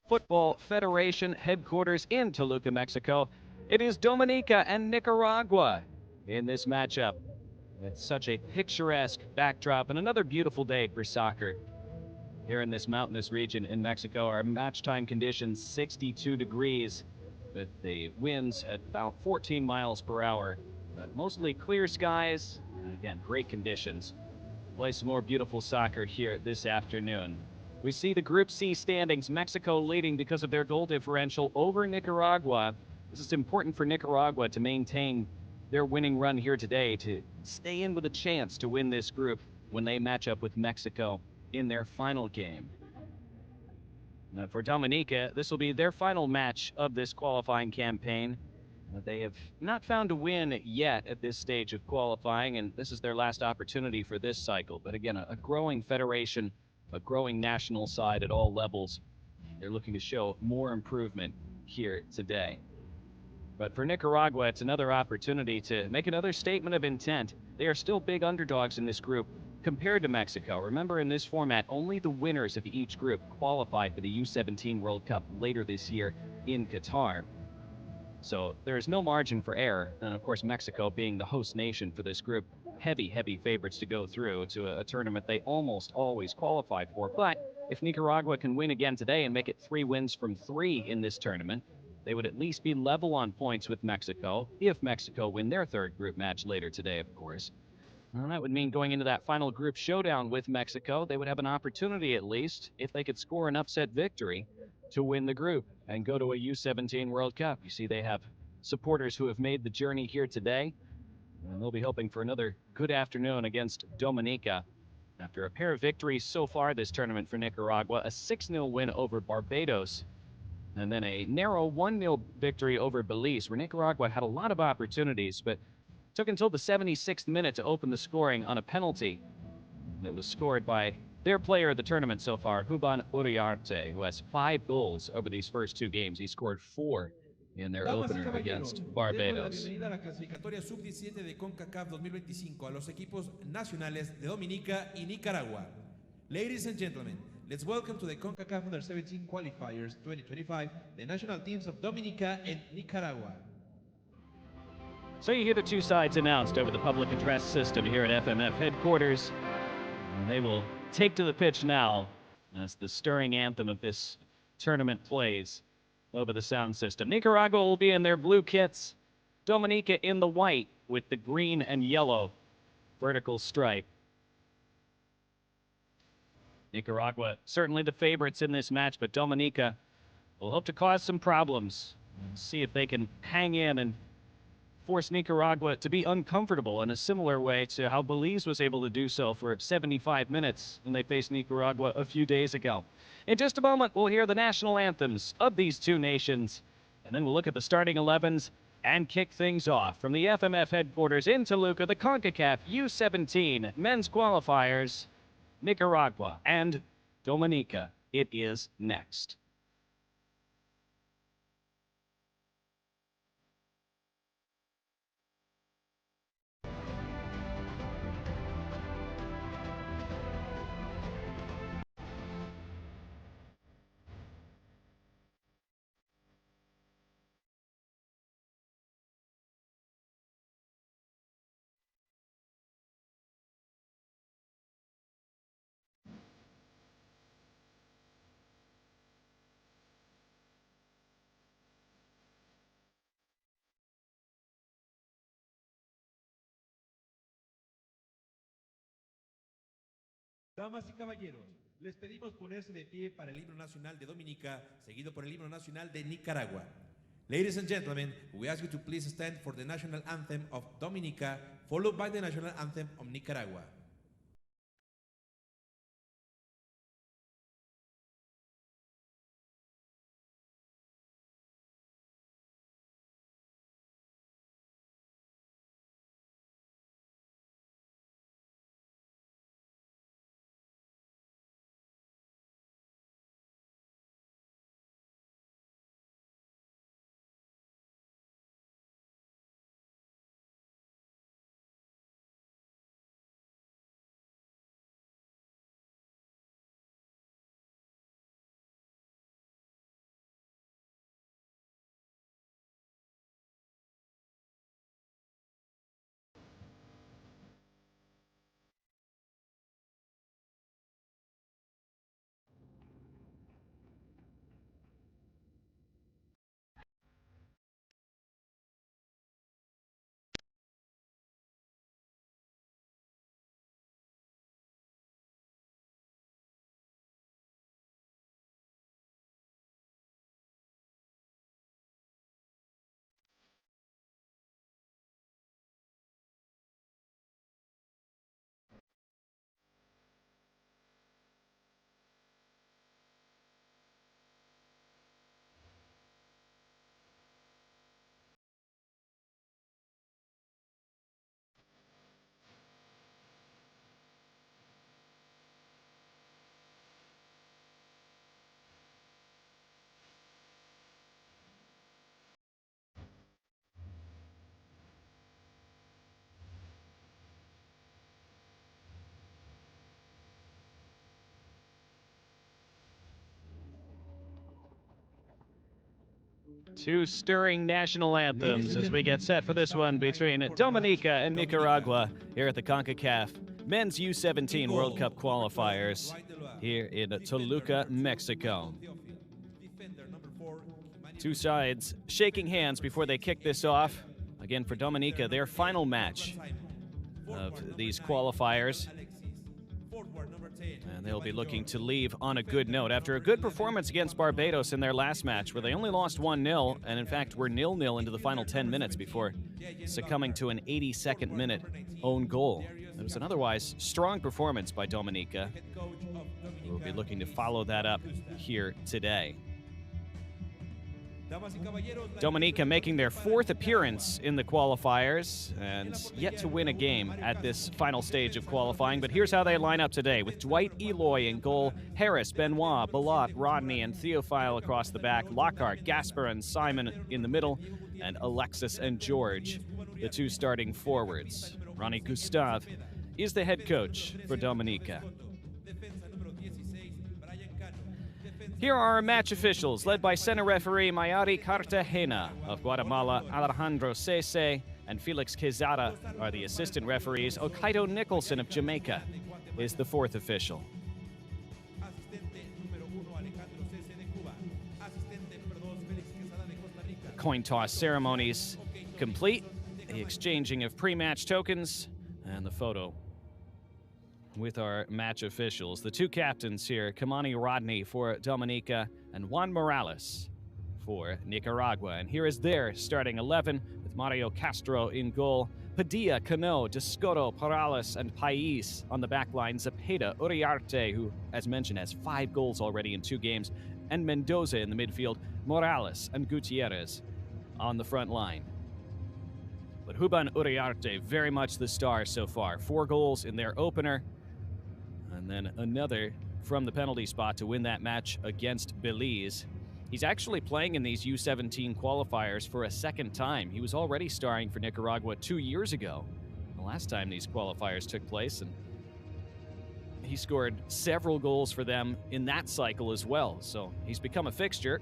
Football Federation headquarters in Toluca, Mexico. It is Dominica and Nicaragua in this matchup. It's such a picturesque backdrop and another beautiful day for soccer. Here in this mountainous region in Mexico, our match time conditions 62 degrees, with the winds at about 14 miles per hour. But mostly clear skies, and again, great conditions. Play some more beautiful soccer here this afternoon. We see the Group C standings, Mexico leading because of their goal differential over Nicaragua. This is important for Nicaragua to maintain their winning run here today to stay in with a chance to win this group when they match up with Mexico in their final game. Now for Dominica, this will be their final match of this qualifying campaign. They have not found a win yet at this stage of qualifying, and this is their last opportunity for this cycle. But again, a growing federation, a growing national side at all levels. They're looking to show more improvement here today. But for Nicaragua, it's another opportunity to make another statement of intent. They are still big underdogs in this group compared to Mexico. Remember, in this format, only the winners of each group qualify for the U-17 World Cup later this year in Qatar. So there is no margin for error, and of course Mexico being the host nation for this group, heavy favorites to go through to a tournament they almost always qualify for. But if Nicaragua can win again today and make it 3 wins from 3 in this tournament, they would at least be level on points with Mexico, if Mexico win their third group match later today, of course. Well, that would mean going into that final group showdown with Mexico, they would have an opportunity at least, if they could score an upset victory, to win the group and go to a U-17 World Cup. You see, they have supporters who have made the journey here today, and they'll be hoping for another good afternoon against Dominica. After a pair of victories so far this tournament for Nicaragua, a 6-0 win over Barbados, and then a narrow 1-0 victory over Belize, where Nicaragua had a lot of opportunities, but took until the 76th minute to open the scoring on a penalty that was scored by their player of the tournament so far, Juban Uriarte, who has 5 goals over these first 2 games. He scored 4 in their opener against Barbados. Bienvenida a la clasificatoria sub-17 de Concacaf 2025 a los equipos nacionales de Dominica y Nicaragua. Ladies and gentlemen, let's welcome to the Concacaf Under-17 Qualifiers 2025 the national teams of Dominica and Nicaragua. So you hear the 2 sides announced over the public address system here at FMF headquarters. They will take to the pitch now as the stirring anthem of this tournament plays over the sound system. Nicaragua will be in their blue kits, Dominica in the white with the green and yellow vertical stripe. Nicaragua certainly the favorites in this match, but Dominica will hope to cause some problems. See if they can hang in and force Nicaragua to be uncomfortable in a similar way to how Belize was able to do so for 75 minutes when they faced Nicaragua a few days ago. In just a moment, we'll hear the national anthems of these 2 nations, and then we'll look at the starting 11s and kick things off. From the FMF headquarters in Toluca, the CONCACAF U-17 men's qualifiers, Nicaragua and Dominica. It is next. Damas y caballeros, les pedimos ponerse de pie para el himno nacional de Dominica, seguido por el himno nacional de Nicaragua. Ladies and gentlemen, we ask you to please stand for the national anthem of Dominica, followed by the national anthem of Nicaragua. Two stirring national anthems as we get set for this one between Dominica and Nicaragua here at the Concacaf Men's U17 World Cup qualifiers here in Toluca, Mexico. Two sides shaking hands before they kick this off. Again, for Dominica, their final match of these qualifiers. And they'll be looking to leave on a good note after a good performance against Barbados in their last match, where they only lost 1-0, and in fact were 0-0 into the final 10 minutes before succumbing to an 82nd minute own goal. It was an otherwise strong performance by Dominica. We'll be looking to follow that up here today. Dominica making their fourth appearance in the qualifiers and yet to win a game at this final stage of qualifying. But here's how they line up today, with Dwight Eloy in goal, Harris, Benoit, Balot, Rodney, and Theophile across the back, Lockhart, Gasper, and Simon in the middle, and Alexis and George, the two starting forwards. Ronnie Gustave is the head coach for Dominica. Here are our match officials, led by center referee Mayari Cartagena of Guatemala, Alejandro Sese, and Felix Quezada are the assistant referees. Okaito Nicholson of Jamaica is the fourth official. The coin toss ceremonies complete, the exchanging of pre-match tokens, and the photo with our match officials. The two captains here, Kamani Rodney for Dominica and Juan Morales for Nicaragua. And here is their starting 11 with Mario Castro in goal, Padilla, Cano, Descoto, Parales, and Pais on the back line, Zepeda, Uriarte, who, as mentioned, has 5 goals already in 2 games, and Mendoza in the midfield, Morales and Gutierrez on the front line. But Juban Uriarte, very much the star so far. 4 goals in their opener, and then another from the penalty spot to win that match against Belize. He's actually playing in these U17 qualifiers for a second time. He was already starring for Nicaragua 2 years ago, the last time these qualifiers took place, and he scored several goals for them in that cycle as well. So he's become a fixture.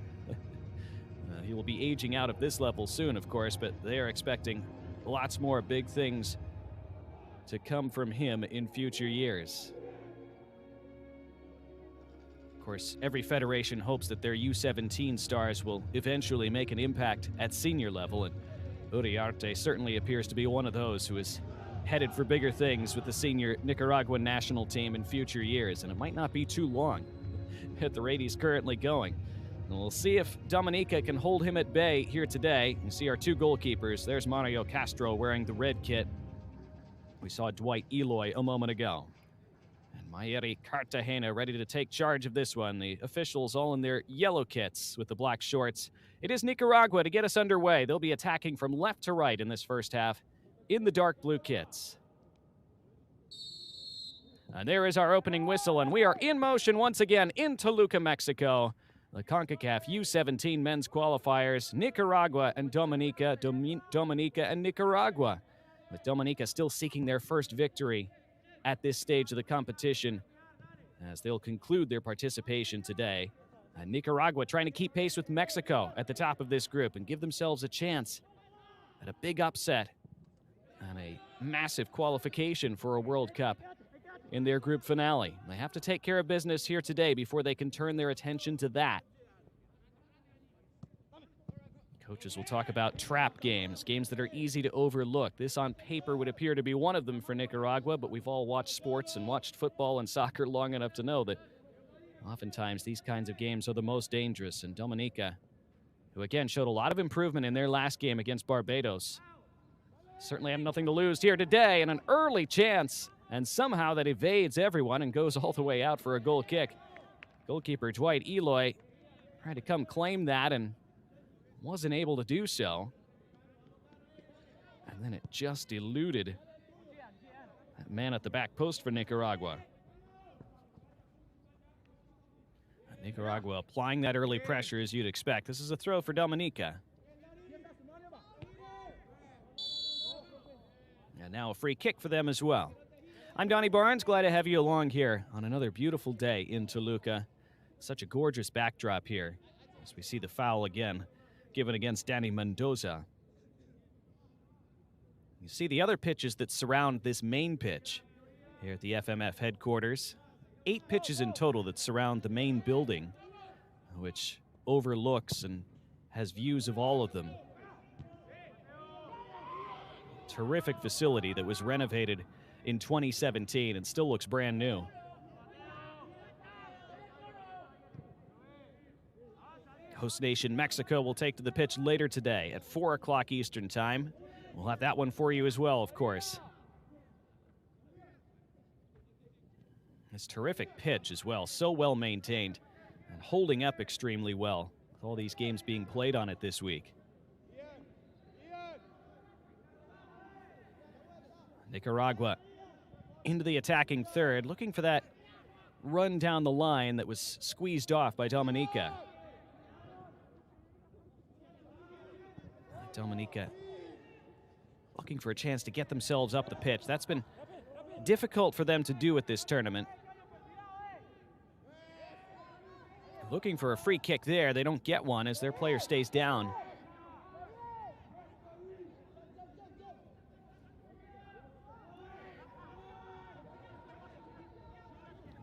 He will be aging out of this level soon, of course, but they are expecting lots more big things to come from him in future years. Of course, every federation hopes that their U17 stars will eventually make an impact at senior level, and Uriarte certainly appears to be one of those who is headed for bigger things with the senior Nicaraguan national team in future years, and it might not be too long at the rate he's currently going. And we'll see if Dominica can hold him at bay here today. You see our 2 goalkeepers. There's Mario Castro wearing the red kit. We saw Dwight Eloy a moment ago. Mayeri Cartagena ready to take charge of this one. The officials all in their yellow kits with the black shorts. It is Nicaragua to get us underway. They'll be attacking from left to right in this first half in the dark blue kits. And there is our opening whistle, and we are in motion once again in Toluca, Mexico. The CONCACAF U17 men's qualifiers, Nicaragua and Dominica, Dominica and Nicaragua. With Dominica still seeking their first victory at this stage of the competition as they'll conclude their participation today. And Nicaragua trying to keep pace with Mexico at the top of this group and give themselves a chance at a big upset and a massive qualification for a World Cup in their group finale. They have to take care of business here today before they can turn their attention to that. Coaches will talk about trap games, games that are easy to overlook. This on paper would appear to be one of them for Nicaragua, but we've all watched sports and watched football and soccer long enough to know that oftentimes these kinds of games are the most dangerous. And Dominica, who again showed a lot of improvement in their last game against Barbados, certainly have nothing to lose here today, and an early chance, and somehow that evades everyone and goes all the way out for a goal kick. Goalkeeper Dwight Eloy tried to come claim that and wasn't able to do so. And then it just eluded that man at the back post for Nicaragua. Nicaragua applying that early pressure as you'd expect. This is a throw for Dominica. And now a free kick for them as well. I'm Donnie Barnes, glad to have you along here on another beautiful day in Toluca. Such a gorgeous backdrop here as we see the foul again given against Danny Mendoza. You see the other pitches that surround this main pitch here at the FMF headquarters. 8 pitches in total that surround the main building, which overlooks and has views of all of them. Terrific facility that was renovated in 2017 and still looks brand new. Host nation Mexico will take to the pitch later today at 4 o'clock Eastern time. We'll have that one for you as well, of course. This terrific pitch as well, so well maintained and holding up extremely well with all these games being played on it this week. Nicaragua into the attacking third, looking for that run down the line that was squeezed off by Dominica. Dominica looking for a chance to get themselves up the pitch. That's been difficult for them to do at this tournament. Looking for a free kick there. They don't get one as their player stays down.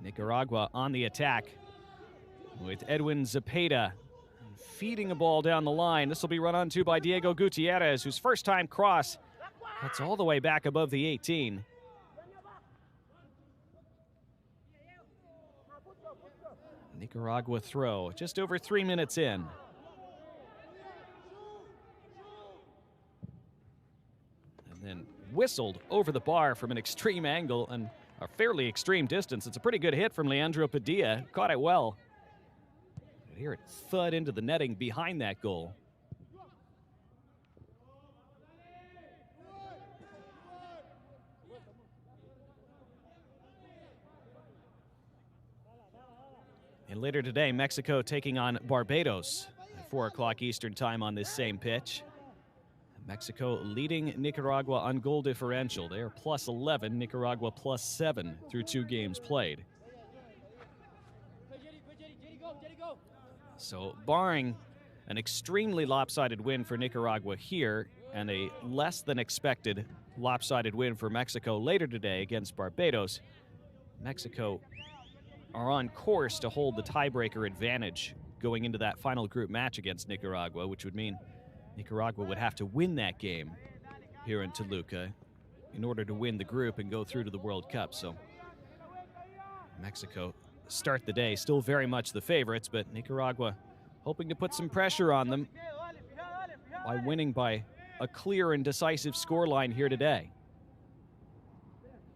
Nicaragua on the attack with Edwin Zepeda feeding a ball down the line. This will be run onto by Diego Gutierrez, whose first time cross cuts all the way back above the 18. Nicaragua throw just over 3 minutes in. And then whistled over the bar from an extreme angle and a fairly extreme distance. It's a pretty good hit from Leandro Padilla. Caught it well. You hear it thud into the netting behind that goal. And later today, Mexico taking on Barbados at 4 o'clock Eastern time on this same pitch. Mexico leading Nicaragua on goal differential. They are plus 11, Nicaragua plus 7 through 2 games played. So barring an extremely lopsided win for Nicaragua here and a less than expected lopsided win for Mexico later today against Barbados, Mexico are on course to hold the tiebreaker advantage going into that final group match against Nicaragua, which would mean Nicaragua would have to win that game here in Toluca in order to win the group and go through to the World Cup. So Mexico start the day still very much the favorites, but Nicaragua hoping to put some pressure on them by winning by a clear and decisive scoreline here today.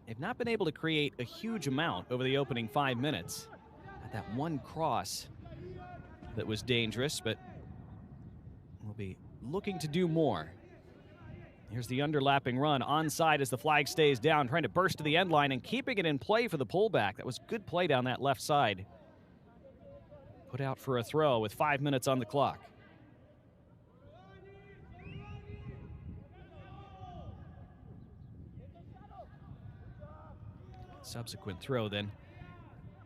They've not been able to create a huge amount over the opening 5 minutes. At that one cross that was dangerous, but we'll be looking to do more. Here's the underlapping run, onside as the flag stays down, trying to burst to the end line and keeping it in play for the pullback. That was good play down that left side. Put out for a throw with 5 minutes on the clock. Subsequent throw then,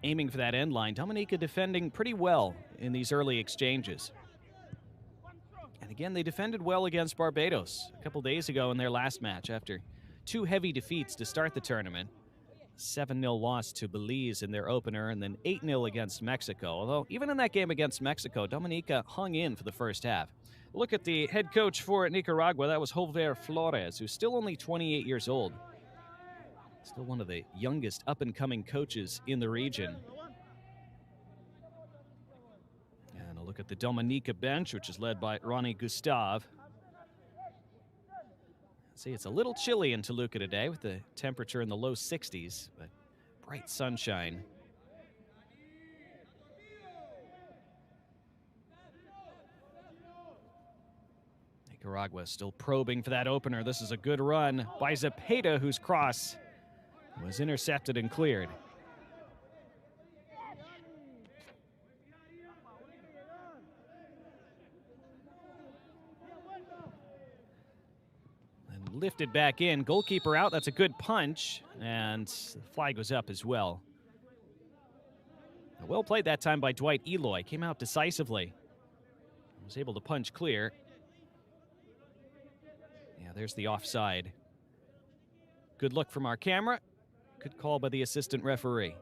aiming for that end line. Dominica defending pretty well in these early exchanges. And again, they defended well against Barbados a couple days ago in their last match after 2 heavy defeats to start the tournament. 7-0 loss to Belize in their opener and then 8-0 against Mexico. Although even in that game against Mexico, Dominica hung in for the first half. Look at the head coach for Nicaragua. That was Jover Flores, who's still only 28 years old. Still one of the youngest up-and-coming coaches in the region. And a look at the Dominica bench, which is led by Ronnie Gustav. See, it's a little chilly in Toluca today with the temperature in the low 60s, but bright sunshine. Nicaragua still probing for that opener. This is a good run by Zepeda, whose cross was intercepted and cleared. And lifted back in. Goalkeeper out. That's a good punch. And the flag goes up as well. Well played that time by Dwight Eloy. Came out decisively. Was able to punch clear. Yeah, there's the offside. Good look from our camera. Good call by the assistant referee.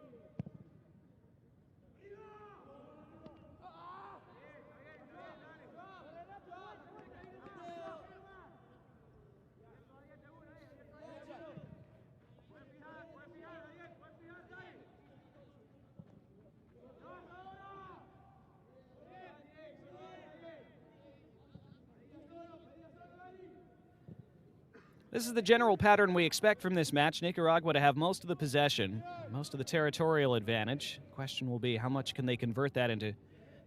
This is the general pattern we expect from this match. Nicaragua to have most of the possession, most of the territorial advantage. The question will be how much can they convert that into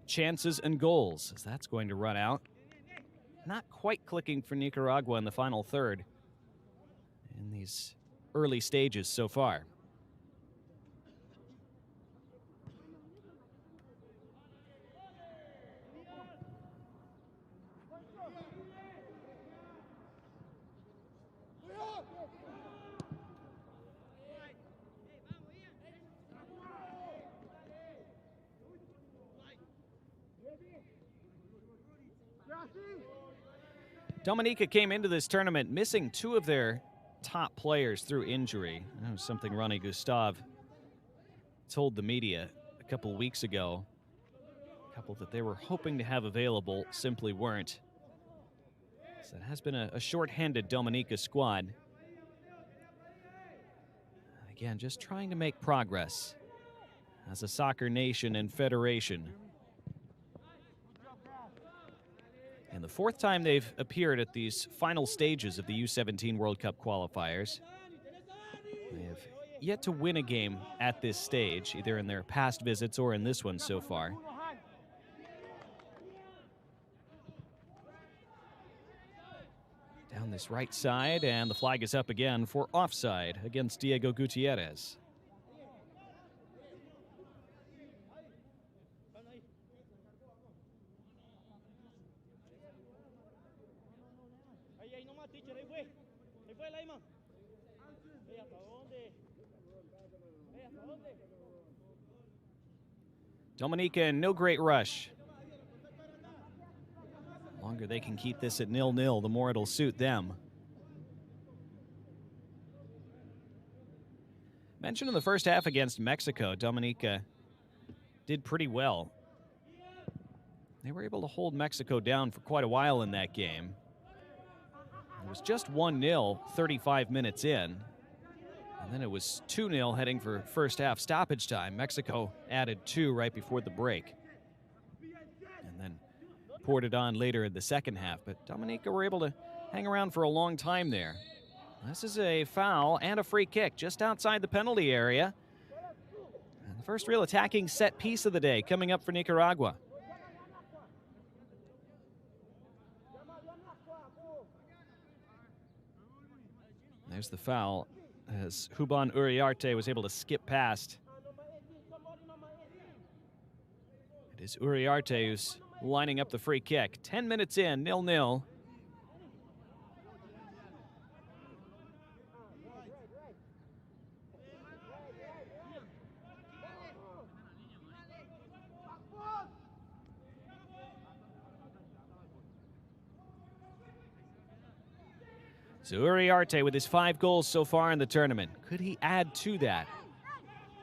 chances and goals, as that's going to run out. Not quite clicking for Nicaragua in the final third in these early stages so far. Dominica came into this tournament missing two of their top players through injury. That was something Ronnie Gustav told the media a couple weeks ago. A couple that they were hoping to have available simply weren't. So it has been a short-handed Dominica squad. Again, just trying to make progress as a soccer nation and federation. And the fourth time they've appeared at these final stages of the U17 World Cup qualifiers. They have yet to win a game at this stage, either in their past visits or in this one so far. Down this right side, and the flag is up again for offside against Diego Gutierrez. Dominica in no great rush. The longer they can keep this at 0-0, the more it'll suit them. Mentioned in the first half against Mexico, Dominica did pretty well. They were able to hold Mexico down for quite a while in that game. It was just 1-0 35 minutes in. And then it was 2-0 heading for first half stoppage time. Mexico added 2 right before the break. And then poured it on later in the second half. But Dominica were able to hang around for a long time there. This is a foul and a free kick just outside the penalty area. And the first real attacking set piece of the day coming up for Nicaragua. There's the foul as Juban Uriarte was able to skip past. It is Uriarte who's lining up the free kick. 10 minutes in, 0-0. So Uriarte with his 5 goals so far in the tournament. Could he add to that?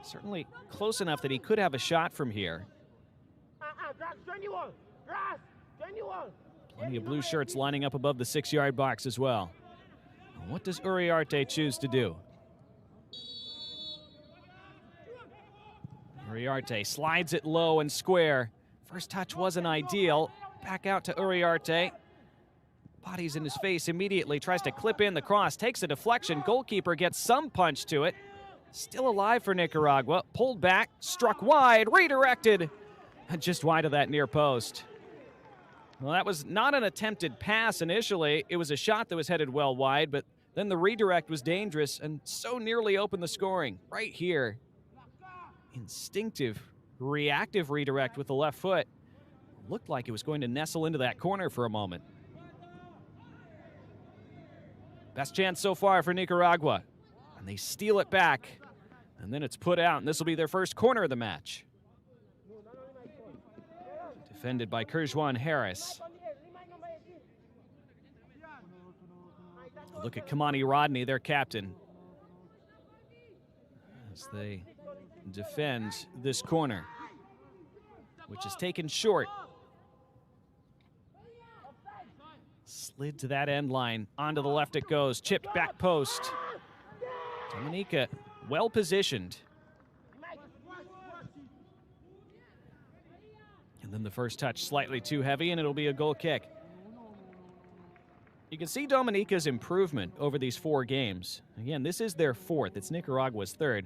Certainly close enough that he could have a shot from here. Plenty of blue shirts lining up above the 6-yard box as well. What does Uriarte choose to do? Uriarte slides it low and square. First touch wasn't ideal. Back out to Uriarte. Bodies in his face immediately, tries to clip in the cross, takes a deflection. Goalkeeper gets some punch to it. Still alive for Nicaragua. Pulled back, struck wide, redirected. And just wide of that near post. Well, that was not an attempted pass initially. It was a shot that was headed well wide, but then the redirect was dangerous and so nearly opened the scoring. Right here. Instinctive, reactive redirect with the left foot. Looked like it was going to nestle into that corner for a moment. Best chance so far for Nicaragua. And they steal it back. And then it's put out, and this will be their first corner of the match. Defended by Kerjuan Harris. Look at Kamani Rodney, their captain, as they defend this corner, which is taken short. Slid to that end line. Onto the left it goes. Chipped back post. Dominica well positioned. And then the first touch slightly too heavy, and it'll be a goal kick. You can see Dominica's improvement over these 4 games. Again, this is their 4th. It's Nicaragua's 3rd.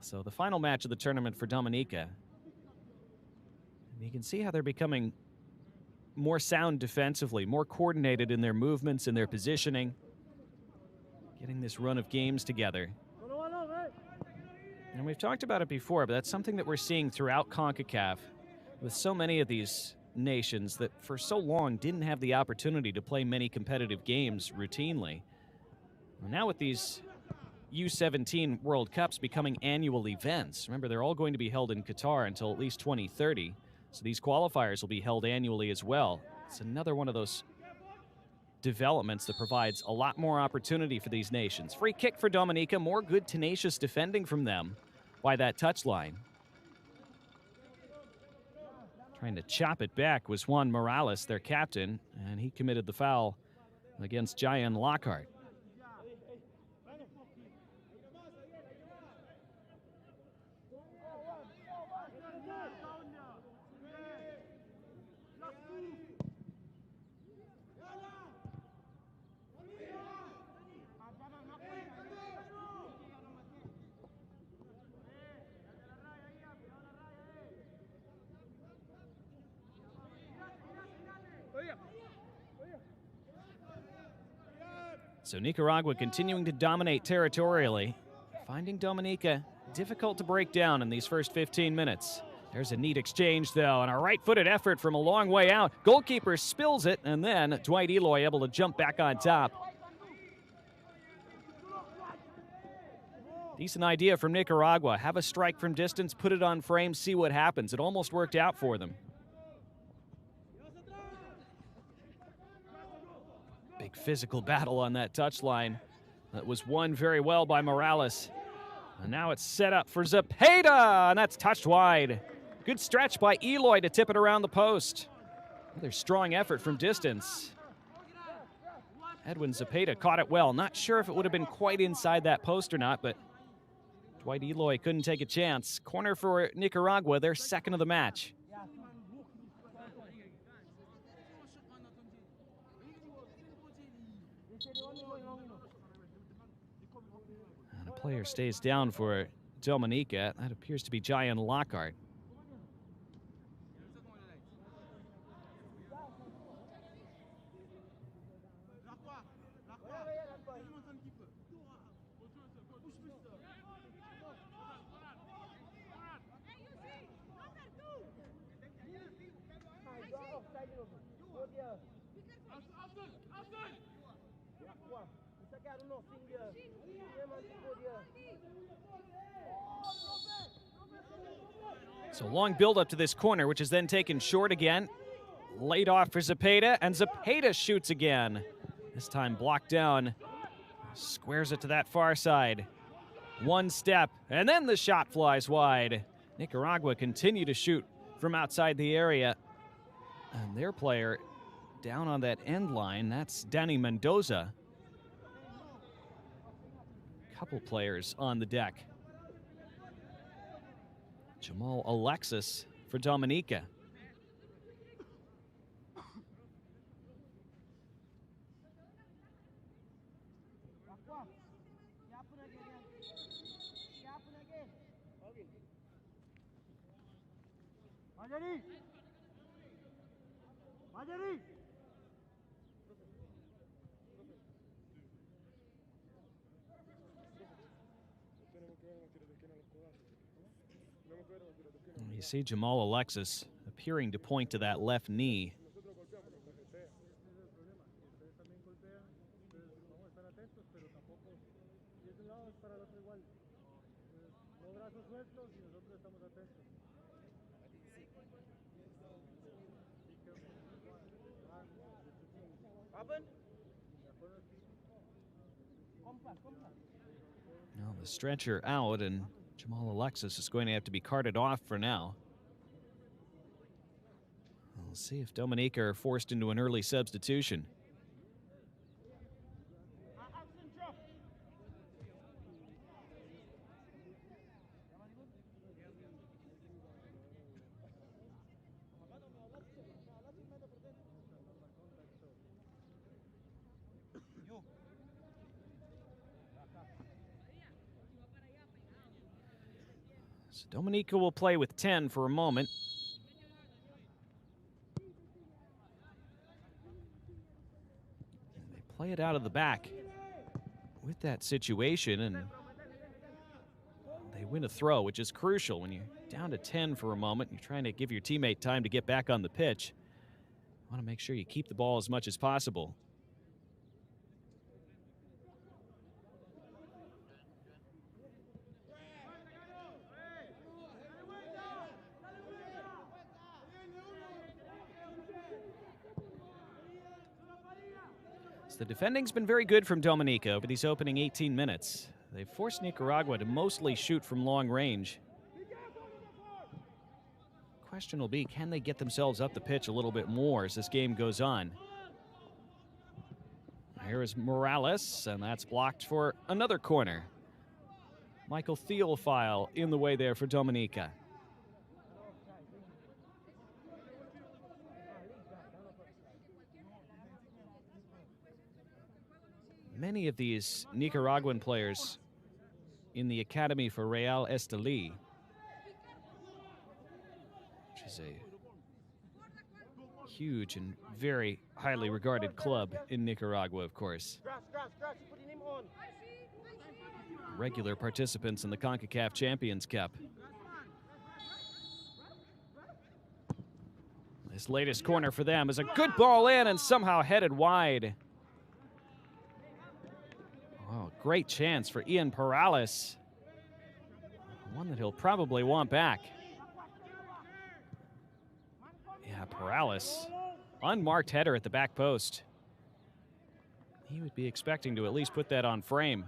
So the final match of the tournament for Dominica. And you can see how they're becoming more sound defensively, more coordinated in their movements and their positioning. Getting this run of games together. And we've talked about it before, but that's something that we're seeing throughout Concacaf with so many of these nations that for so long didn't have the opportunity to play many competitive games routinely. Now with these U17 World Cups becoming annual events, remember they're all going to be held in Qatar until at least 2030, so these qualifiers will be held annually as well. It's another one of those developments that provides a lot more opportunity for these nations. Free kick for Dominica, more good tenacious defending from them by that touchline. Trying to chop it back was Juan Morales, their captain, and he committed the foul against Jayan Lockhart. So Nicaragua continuing to dominate territorially, finding Dominica difficult to break down in these first 15 minutes. There's a neat exchange, though, and a right-footed effort from a long way out. Goalkeeper spills it, and then Dwight Eloy able to jump back on top. Decent idea from Nicaragua. Have a strike from distance, put it on frame, see what happens. It almost worked out for them. Big physical battle on that touchline. That was won very well by Morales. And now it's set up for Zepeda, and that's touched wide. Good stretch by Eloy to tip it around the post. Another strong effort from distance. Edwin Zepeda caught it well. Not sure if it would have been quite inside that post or not, but Dwight Eloy couldn't take a chance. Corner for Nicaragua, their 2nd of the match. And a player stays down for Dominica. That appears to be Jayan Lockhart. So long build up to this corner, which is then taken short again. Laid off for Zepeda, and Zepeda shoots again. This time blocked down. Squares it to that far side. One step, and then the shot flies wide. Nicaragua continue to shoot from outside the area. And their player down on that end line, that's Danny Mendoza. Couple players on the deck. Jamal Alexis for Dominica. You see Jamal Alexis appearing to point to that left knee. Well, the stretcher out, and Jamal Alexis is going to have to be carted off for now. We'll see if Dominica are forced into an early substitution. So Dominica will play with 10 for a moment. They play it out of the back with that situation, and they win a throw, which is crucial when you're down to 10 for a moment. You're trying to give your teammate time to get back on the pitch. You want to make sure you keep the ball as much as possible. The defending's been very good from Dominica over these opening 18 minutes. They've forced Nicaragua to mostly shoot from long range. Question will be, can they get themselves up the pitch a little bit more as this game goes on? Here is Morales, and that's blocked for another corner. Michael Theophile in the way there for Dominica. Many of these Nicaraguan players in the academy for Real Estelí, which is a huge and very highly regarded club in Nicaragua, of course. Regular participants in the Concacaf Champions Cup. This latest corner for them is a good ball in and somehow headed wide. Oh, great chance for Ian Perales. One that he'll probably want back. Yeah, Perales. Unmarked header at the back post. He would be expecting to at least put that on frame.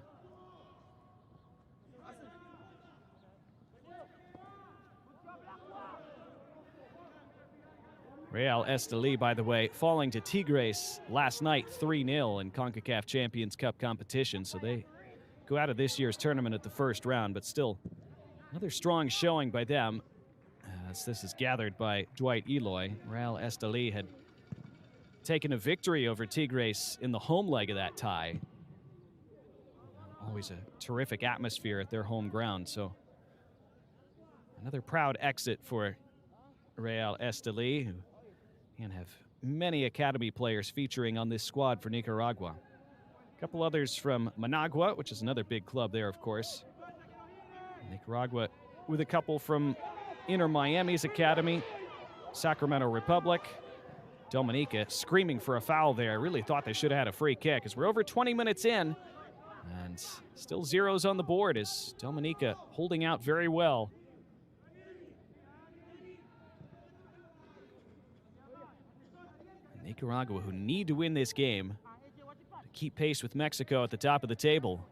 Real Estelí, by the way, falling to Tigres last night 3-0 in CONCACAF Champions Cup competition, so they go out of this year's tournament at the first round, but still another strong showing by them. As this is gathered by Dwight Eloy. Real Estelí had taken a victory over Tigres in the home leg of that tie. Always a terrific atmosphere at their home ground, so another proud exit for Real Estelí, who and have many academy players featuring on this squad for Nicaragua. A couple others from Managua, which is another big club there, of course. Nicaragua with a couple from Inter Miami's academy, Sacramento Republic. Dominica screaming for a foul there. I really thought they should have had a free kick as we're over 20 minutes in. And still zeros on the board as Dominica holding out very well. Nicaragua, who need to win this game to keep pace with Mexico at the top of the table.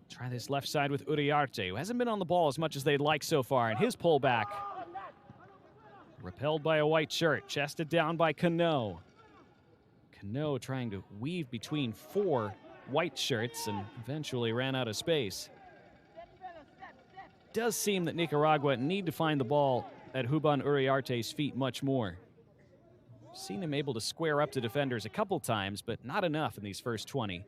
Try this left side with Uriarte, who hasn't been on the ball as much as they'd like so far, and his pullback. Repelled by a white shirt, chested down by Cano. Cano trying to weave between 4 white shirts and eventually ran out of space. Does seem that Nicaragua need to find the ball at Juban Uriarte's feet much more. Seen him able to square up to defenders a couple times, but not enough in these first 20.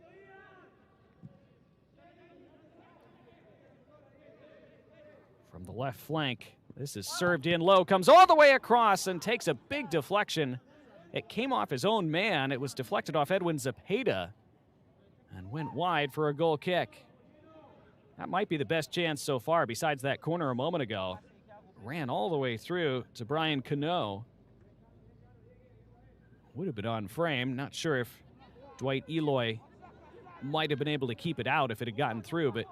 From the left flank, this is served in low, comes all the way across and takes a big deflection. It came off his own man. It was deflected off Edwin Zepeda and went wide for a goal kick. That might be the best chance so far besides that corner a moment ago. Ran all the way through to Brian Cano. Would have been on frame. Not sure if Dwight Eloy might have been able to keep it out if it had gotten through, but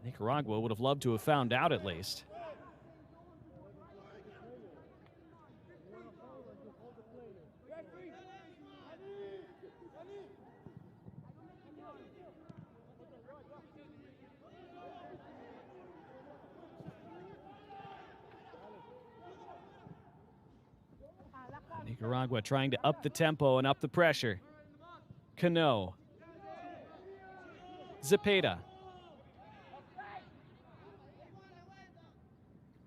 Nicaragua would have loved to have found out at least. Nicaragua trying to up the tempo and up the pressure. Cano. Zepeda.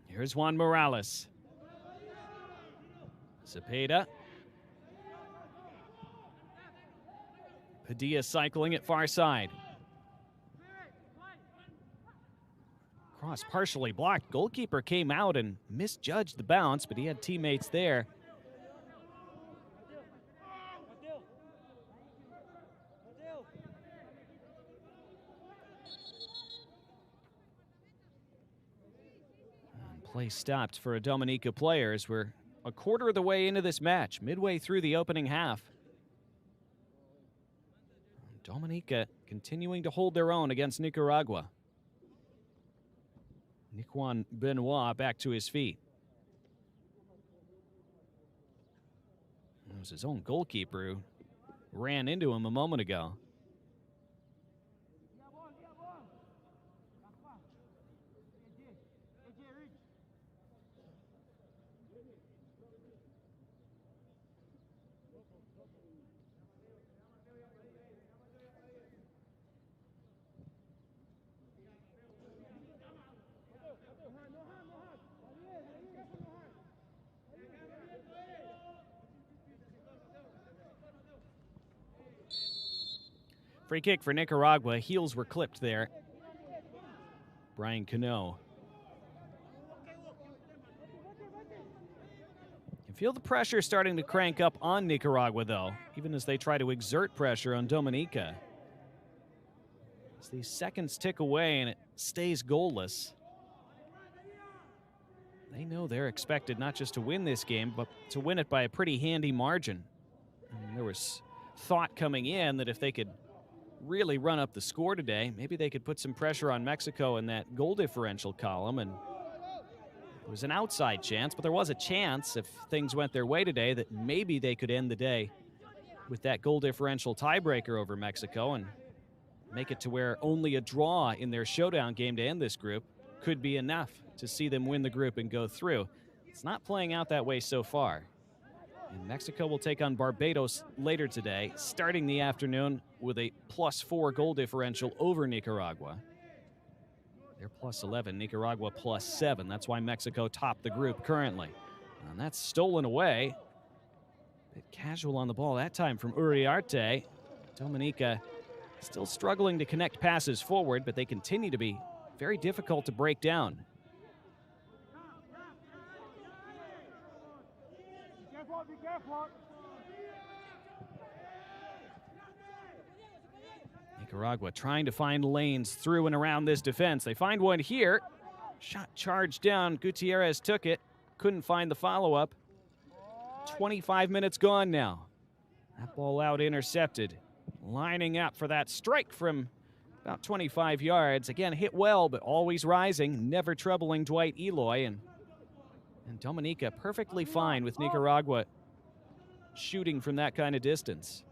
Here's Juan Morales. Zepeda. Padilla cycling it far side. Cross partially blocked. Goalkeeper came out and misjudged the bounce, but he had teammates there. And play stopped for a Dominica player as we're a quarter of the way into this match, midway through the opening half. Dominica continuing to hold their own against Nicaragua. Niquan Benoit back to his feet. It was his own goalkeeper who ran into him a moment ago. Free kick for Nicaragua. Heels were clipped there. Brian Cano. You feel the pressure starting to crank up on Nicaragua, though, even as they try to exert pressure on Dominica. As these seconds tick away and it stays goalless, they know they're expected not just to win this game, but to win it by a pretty handy margin. And there was thought coming in that if they could really run up the score today, maybe they could put some pressure on Mexico in that goal differential column, and it was an outside chance, but there was a chance if things went their way today that maybe they could end the day with that goal differential tiebreaker over Mexico and make it to where only a draw in their showdown game to end this group could be enough to see them win the group and go through. It's not playing out that way so far. And Mexico will take on Barbados later today, starting the afternoon with a +4 goal differential over Nicaragua. They're +11, Nicaragua +7. That's why Mexico topped the group currently. And that's stolen away. Bit casual on the ball that time from Uriarte. Dominica still struggling to connect passes forward, but they continue to be very difficult to break down. Nicaragua trying to find lanes through and around this defense. They find one here. Shot charged down. Gutierrez took it. Couldn't find the follow-up. 25 minutes gone now. That ball out intercepted. Lining up for that strike from about 25 yards. Again, hit well, but always rising. Never troubling Dwight Eloy. And Dominica perfectly fine with Nicaragua shooting from that kind of distance.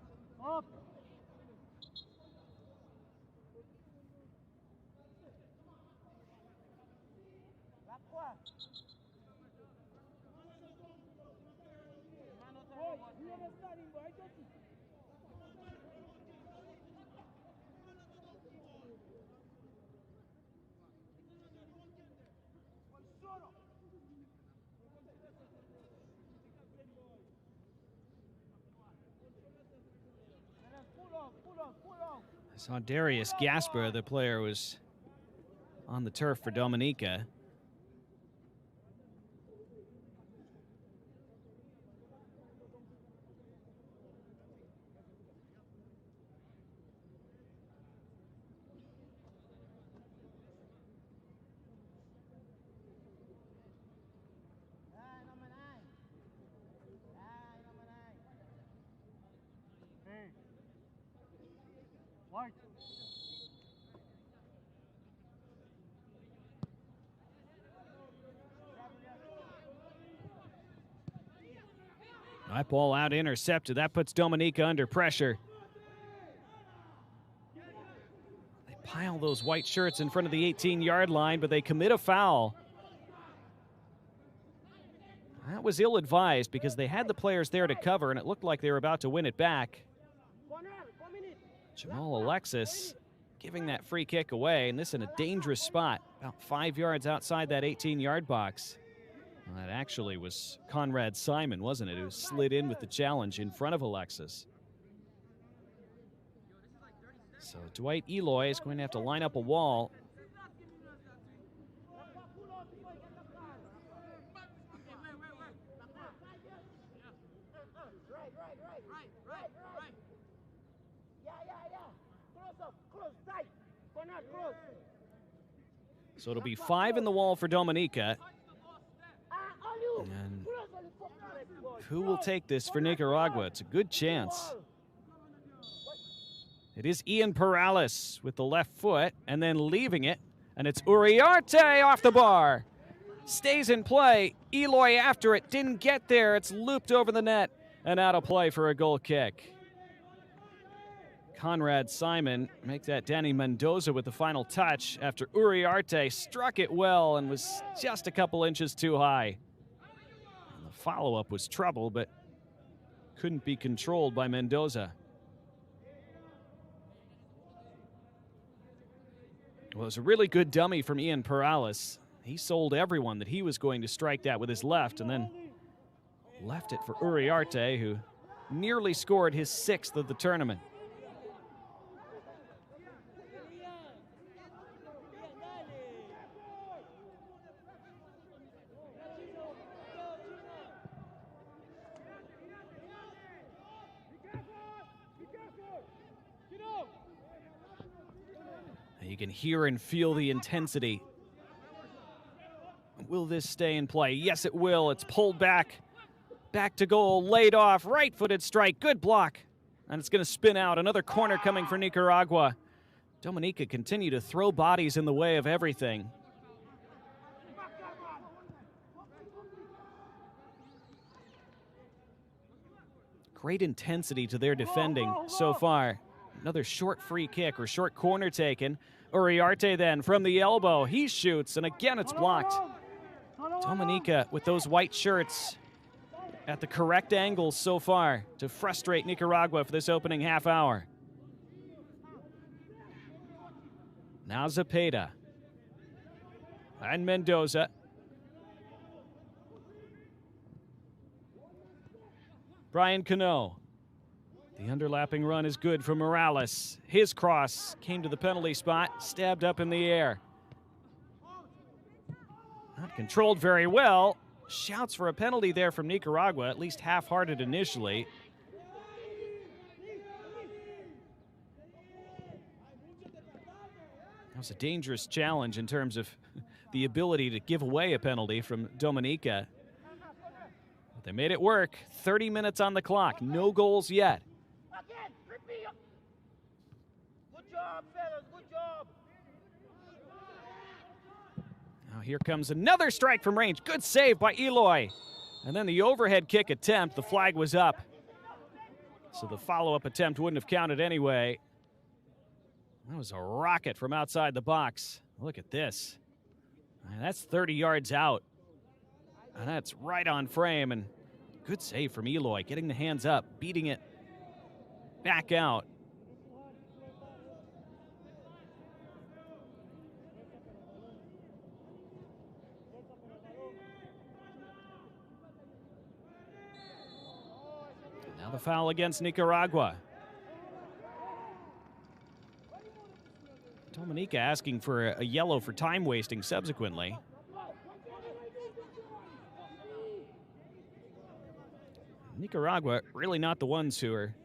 I saw Darius Gasper, the player, was on the turf for Dominica. That ball out intercepted. That puts Dominica under pressure. They pile those white shirts in front of the 18-yard line, but they commit a foul. That was ill-advised because they had the players there to cover, and it looked like they were about to win it back. Jamal Alexis giving that free kick away, and this in a dangerous spot, about 5 yards outside that 18-yard box. Well, that actually was Conrad Simon, wasn't it, who slid in with the challenge in front of Alexis. So Dwight Eloy is going to have to line up a wall. So it'll be 5 in the wall for Dominica. And who will take this for Nicaragua? It's a good chance. It is Ian Perales with the left foot and then leaving it. And it's Uriarte off the bar. Stays in play. Eloy after it. Didn't get there. It's looped over the net and out of play for a goal kick. Conrad Simon makes that Danny Mendoza with the final touch after Uriarte struck it well and was just a couple inches too high. And the follow-up was trouble, but couldn't be controlled by Mendoza. Well, it was a really good dummy from Ian Perales. He sold everyone that he was going to strike that with his left and then left it for Uriarte, who nearly scored his 6th of the tournament. You can hear and feel the intensity. Will this stay in play? Yes, it will. It's pulled back. Back to goal, laid off, right-footed strike, good block. And it's going to spin out. Another corner coming for Nicaragua. Dominica continue to throw bodies in the way of everything. Great intensity to their defending so far. Another short free kick or short corner taken. Uriarte then from the elbow. He shoots, and again it's blocked. Dominica with those white shirts at the correct angles so far to frustrate Nicaragua for this opening half hour. Now Zepeda. And Mendoza. Brian Cano. The underlapping run is good for Morales. His cross came to the penalty spot, stabbed up in the air. Not controlled very well. Shouts for a penalty there from Nicaragua, at least half-hearted initially. That was a dangerous challenge in terms of the ability to give away a penalty from Dominica. But they made it work. 30 minutes on the clock, no goals yet. Now here comes another strike from range. Good save by Eloy. And then the overhead kick attempt, the flag was up. So the follow-up attempt wouldn't have counted anyway. That was a rocket from outside the box. Look at this. And that's 30 yards out. And that's right on frame. And good save from Eloy, getting the hands up, beating it back out. Now the foul against Nicaragua. Dominica asking for a yellow for time wasting subsequently. Nicaragua really not the ones who are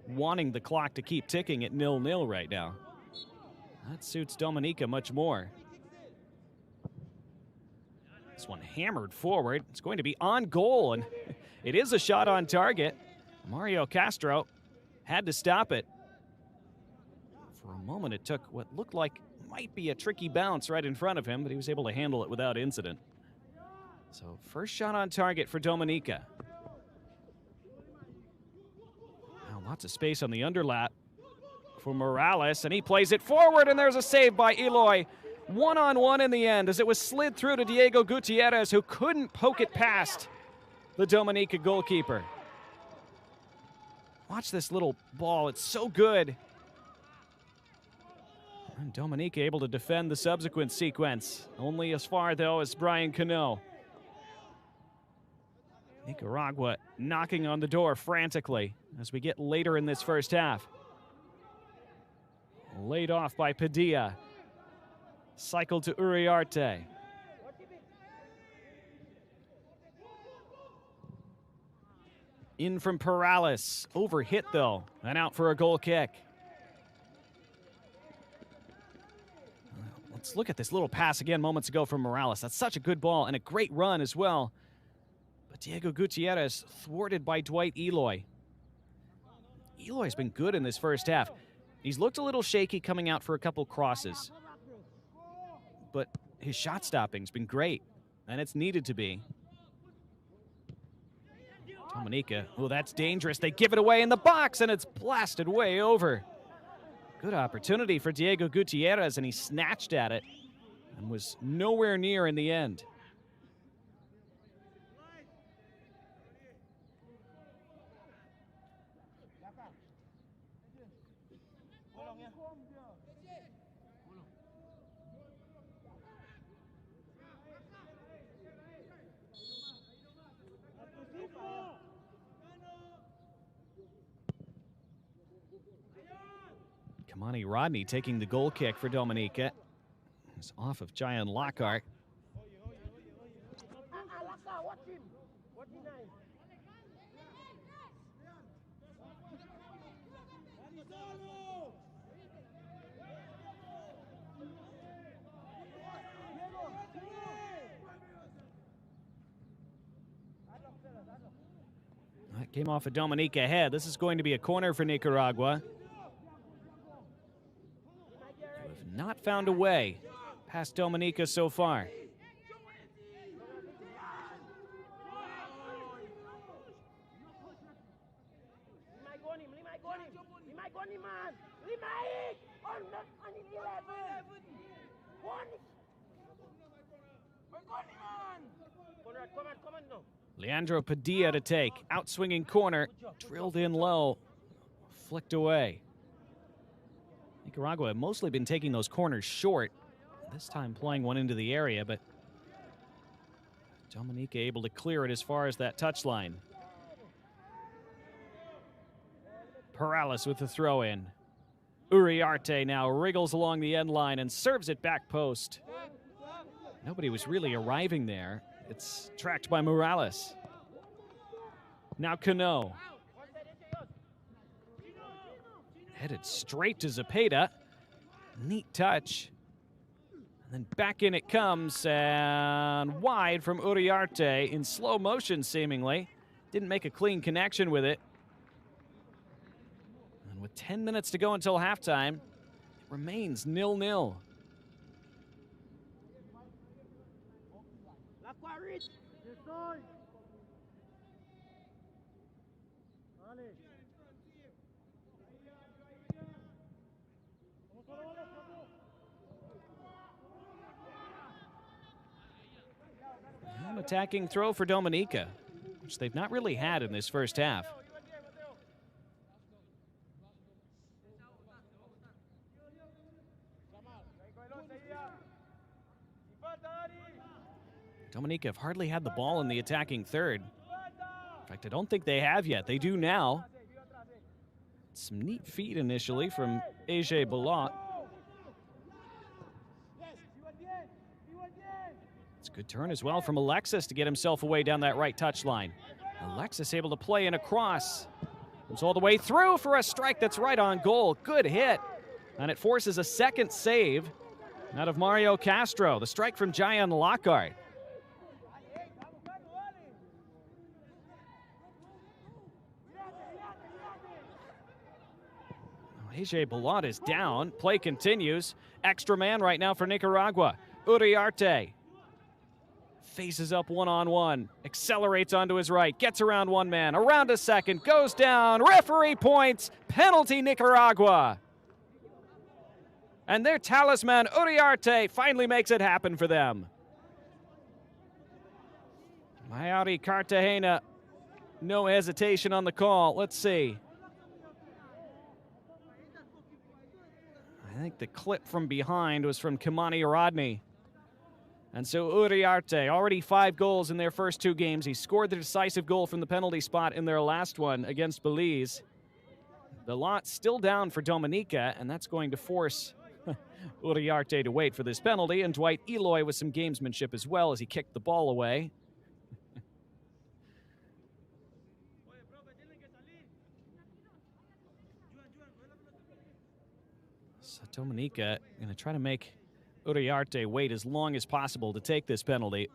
wanting the clock to keep ticking at 0-0 right now. That suits Dominica much more. This one hammered forward. It's going to be on goal, and it is a shot on target. Mario Castro had to stop it. For a moment, it took what looked like might be a tricky bounce right in front of him, but he was able to handle it without incident. So first shot on target for Dominica. Now lots of space on the underlap for Morales, and he plays it forward, and there's a save by Eloy. One-on-one in the end as it was slid through to Diego Gutierrez, who couldn't poke it past. the Dominica goalkeeper. Watch this little ball. It's so good. And Dominica able to defend the subsequent sequence. Only as far, though, as Brian Cano. Nicaragua knocking on the door frantically as we get later in this first half. Laid off by Padilla. Cycle to Uriarte. In from Perales. Overhit, though, and out for a goal kick. Let's look at this little pass again moments ago from Morales. That's such a good ball and a great run as well. But Diego Gutierrez thwarted by Dwight Eloy. Eloy's been good in this first half. He's looked a little shaky coming out for a couple crosses. But his shot stopping's been great, and it's needed to be. Dominica, oh, that's dangerous. They give it away in the box, and it's blasted way over. Good opportunity for Diego Gutierrez, and he snatched at it and was nowhere near in the end. Kamani Rodney taking the goal kick for Dominica. It's off of Jayan Lockhart. That came off of Dominica head. This is going to be a corner for Nicaragua. Not found a way past Dominica so far. Leandro Padilla to take. Outswinging corner. Drilled in low. Flicked away. Nicaragua have mostly been taking those corners short. This time playing one into the area, but Dominica able to clear it as far as that touchline. Perales with the throw in. Uriarte now wriggles along the end line and serves it back post. Nobody was really arriving there. It's tracked by Morales. Now Cano. Headed straight to Zepeda. Neat touch. And then back in it comes and wide from Uriarte in slow motion seemingly. Didn't make a clean connection with it. And with 10 minutes to go until halftime, it remains 0-0. An attacking throw for Dominica, which they've not really had in this first half. Dominica have hardly had the ball in the attacking third. In fact, I don't think they have yet. They do now. Some neat feet initially from AJ Balot. It's a good turn as well from Alexis to get himself away down that right touchline. Alexis able to play in a cross. Goes all the way through for a strike that's right on goal. Good hit. And it forces a second save out of Mario Castro. The strike from Jayan Lockhart. AJ Balot is down. Play continues. Extra man right now for Nicaragua. Uriarte faces up one-on-one. Accelerates onto his right. Gets around one man. Around a second. Goes down. Referee points. Penalty Nicaragua. And their talisman, Uriarte, finally makes it happen for them. Mayari Cartagena No hesitation on the call. Let's see. I think the clip from behind was from Kimani Rodney. And so Uriarte, already 5 goals in their first 2 games. He scored the decisive goal from the penalty spot in their last one against Belize. The lot still down for Dominica, and that's going to force Uriarte to wait for this penalty, and Dwight Eloy with some gamesmanship as well as he kicked the ball away. So Dominica going to try to make Uriarte wait as long as possible to take this penalty.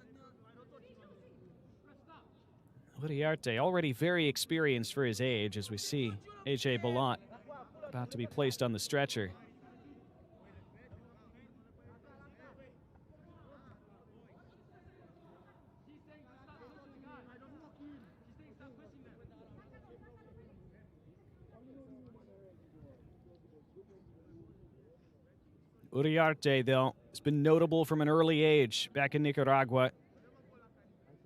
Uriarte already very experienced for his age, as we see AJ Ballant about to be placed on the stretcher. Uriarte, though, has been notable from an early age back in Nicaragua.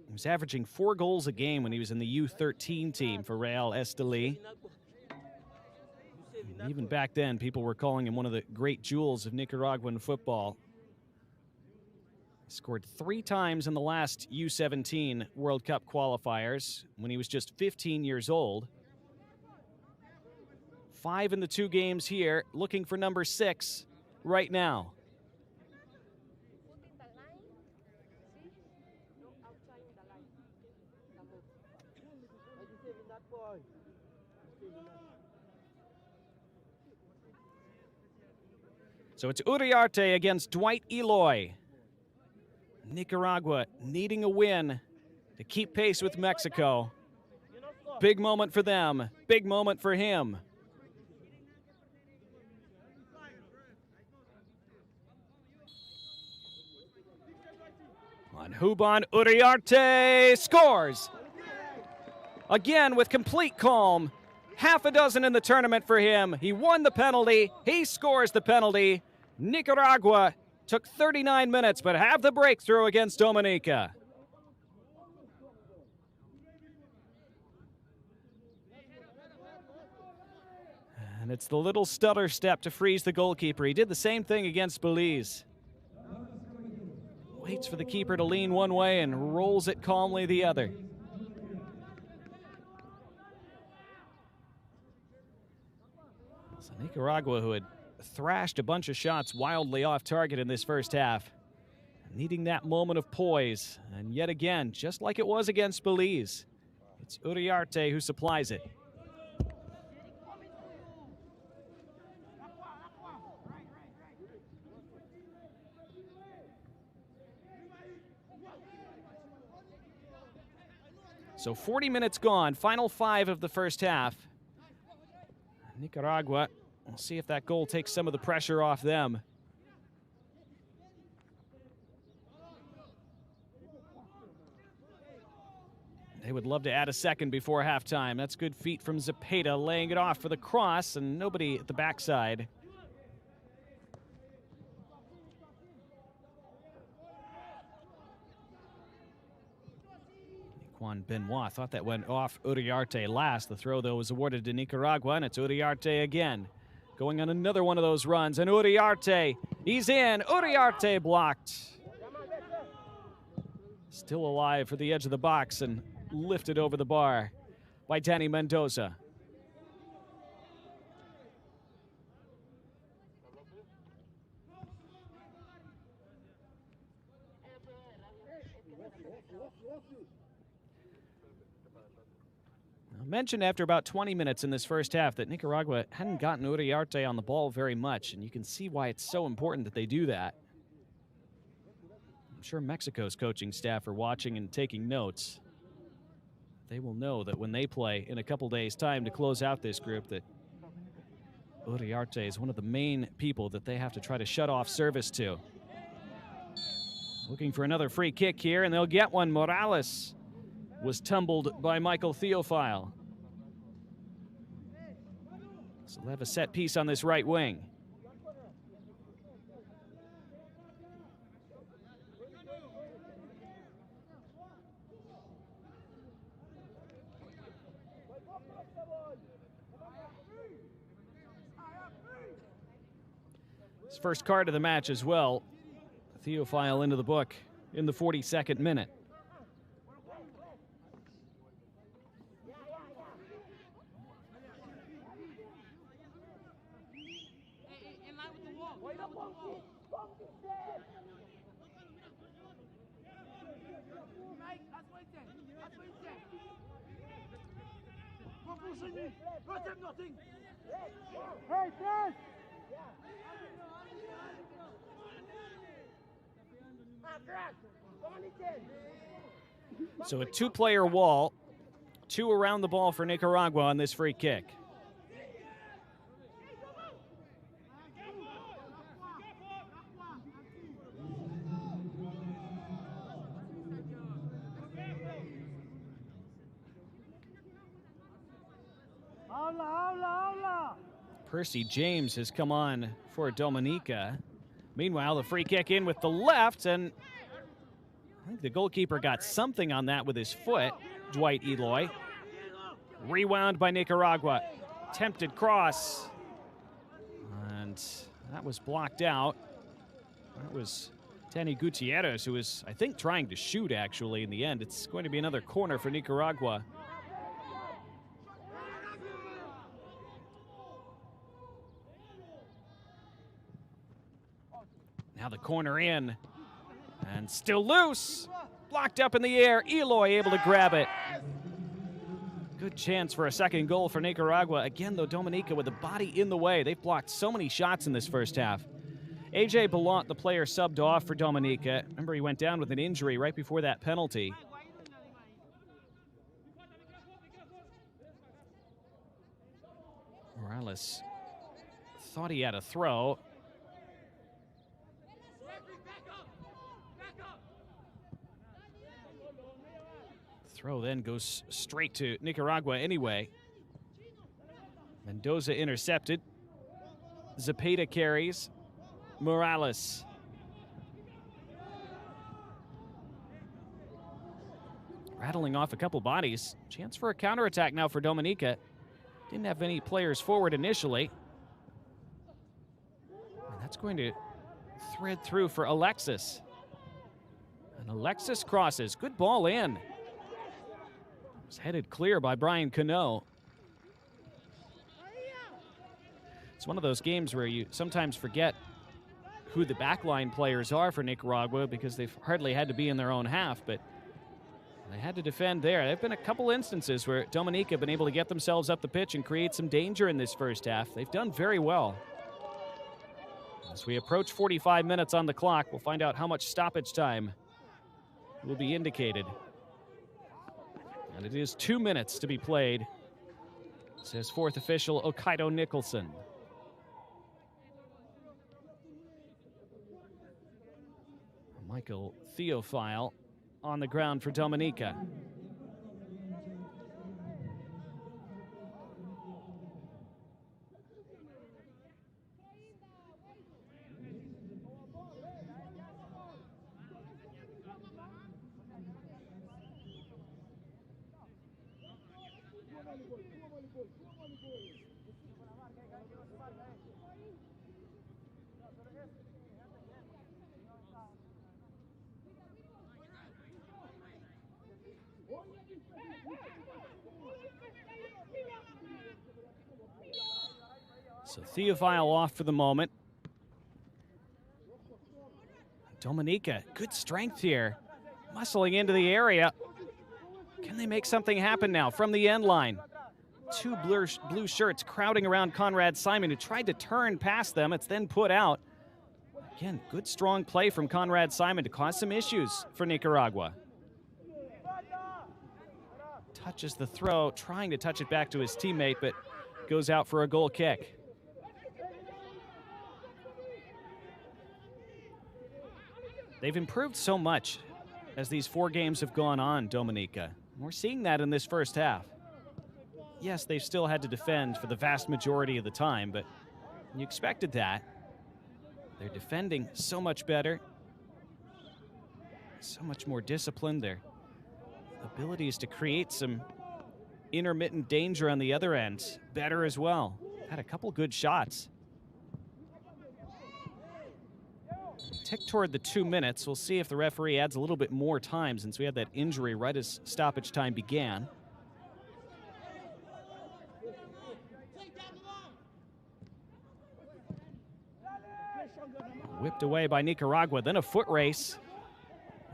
He was averaging 4 goals a game when he was in the U13 team for Real Estelí. And even back then, people were calling him one of the great jewels of Nicaraguan football. He scored 3 times in the last U17 World Cup qualifiers when he was just 15 years old. 5 in the 2 games here, looking for number 6 right now. So it's Uriarte against Dwight Eloy. Nicaragua needing a win to keep pace with Mexico. Big moment for them, big moment for him. On Huban, Uriarte scores! Again with complete calm. Half a dozen in the tournament for him. He won the penalty. He scores the penalty. Nicaragua took 39 minutes, but have the breakthrough against Dominica. And it's the little stutter step to freeze the goalkeeper. He did the same thing against Belize. Waits for the keeper to lean one way and rolls it calmly the other. So Nicaragua, who had thrashed a bunch of shots wildly off target in this first half, needing that moment of poise. And yet again, just like it was against Belize, it's Uriarte who supplies it. So 40 minutes gone, final 5 of the first half. Nicaragua, we'll see if that goal takes some of the pressure off them. They would love to add a second before halftime. That's good feet from Zepeda, laying it off for the cross, and nobody at the backside. Juan Benoit thought that went off Uriarte last. The throw, though, was awarded to Nicaragua, and it's Uriarte again. Going on another one of those runs, and Uriarte, he's in. Uriarte blocked. Still alive for the edge of the box and lifted over the bar by Danny Mendoza. I mentioned after about 20 minutes in this first half that Nicaragua hadn't gotten Uriarte on the ball very much, and you can see why it's so important that they do that. I'm sure Mexico's coaching staff are watching and taking notes. They will know that when they play in a couple days' time to close out this group, that Uriarte is one of the main people that they have to try to shut off service to. Looking for another free kick here, and they'll get one. Morales was tumbled by Michael Theophile. So they'll have a set piece on this right wing. His first card of the match as well. Theophile into the book in the 42nd minute. So a two-player wall, two around the ball for Nicaragua on this free kick. Percy James has come on for Dominica. Meanwhile, the free kick in with the left, and I think the goalkeeper got something on that with his foot, Dwight Eloy. Rewound by Nicaragua. Tempted cross. And that was blocked out. That was Tani Gutierrez, who was, I think, trying to shoot, actually, in the end. It's going to be another corner for Nicaragua. Now the corner in, and still loose. Blocked up in the air, Eloy able to grab it. Good chance for a second goal for Nicaragua. Again, though, Dominica with the body in the way. They've blocked so many shots in this first half. AJ Ballant, the player subbed off for Dominica. Remember, he went down with an injury right before that penalty. Morales thought he had a throw. Throw then goes straight to Nicaragua anyway. Mendoza intercepted. Zapata carries. Morales. Rattling off a couple bodies. Chance for a counterattack now for Dominica. Didn't have any players forward initially. And that's going to thread through for Alexis. And Alexis crosses. Good ball in. It's headed clear by Brian Cano. It's one of those games where you sometimes forget who the backline players are for Nicaragua because they've hardly had to be in their own half, but they had to defend there. There have been a couple instances where Dominica have been able to get themselves up the pitch and create some danger in this first half. They've done very well. As we approach 45 minutes on the clock, we'll find out how much stoppage time will be indicated. And it is 2 minutes to be played, says fourth official Okaido Nicholson. Michael Theophile on the ground for Dominica. So Theophile off for the moment. Dominica, good strength here. Muscling into the area. Can they make something happen now from the end line? Two blue shirts crowding around Conrad Simon, who tried to turn past them. It's then put out. Again, good strong play from Conrad Simon to cause some issues for Nicaragua. Touches the throw, trying to touch it back to his teammate, but goes out for a goal kick. They've improved so much as these 4 games have gone on, Dominica. We're seeing that in this first half. Yes, they've still had to defend for the vast majority of the time, but you expected that. They're defending so much better, so much more disciplined. Their abilities to create some intermittent danger on the other end. Better as well. Had a couple good shots. Tick toward the 2 minutes. We'll see if the referee adds a little bit more time since we had that injury right as stoppage time began. Whipped away by Nicaragua, then a foot race.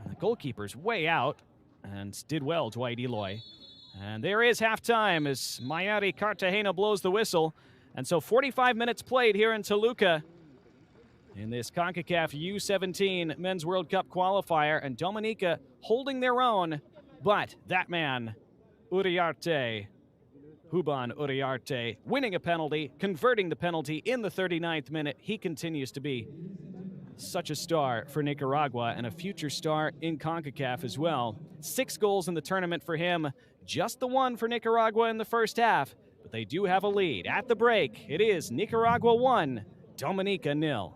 And the goalkeeper's way out and did well, Dwight Eloy. And there is halftime as Mayari Cartagena blows the whistle. And so 45 minutes played here in Toluca in this Concacaf U17 Men's World Cup qualifier, and Dominica holding their own, but that man, Uriarte, Huban Uriarte, winning a penalty, converting the penalty in the 39th minute. He continues to be such a star for Nicaragua and a future star in CONCACAF as well. 6 goals in the tournament for him, just the one for Nicaragua in the first half, but they do have a lead. At the break, it is Nicaragua 1, Dominica 0.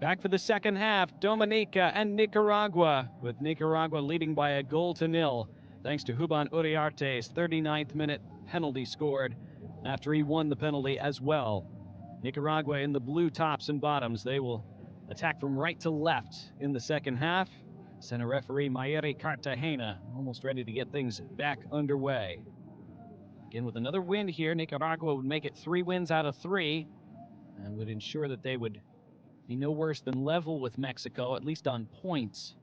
Back for the second half, Dominica and Nicaragua, with Nicaragua leading by a 0-0, thanks to Juban Uriarte's 39th minute penalty scored after he won the penalty as well. Nicaragua in the blue tops and bottoms. They will attack from right to left in the second half. Center referee Mayeri Cartagena almost ready to get things back underway. Again, with another win here, Nicaragua would make it 3 wins out of 3 and would ensure that they would be no worse than level with Mexico, at least on points.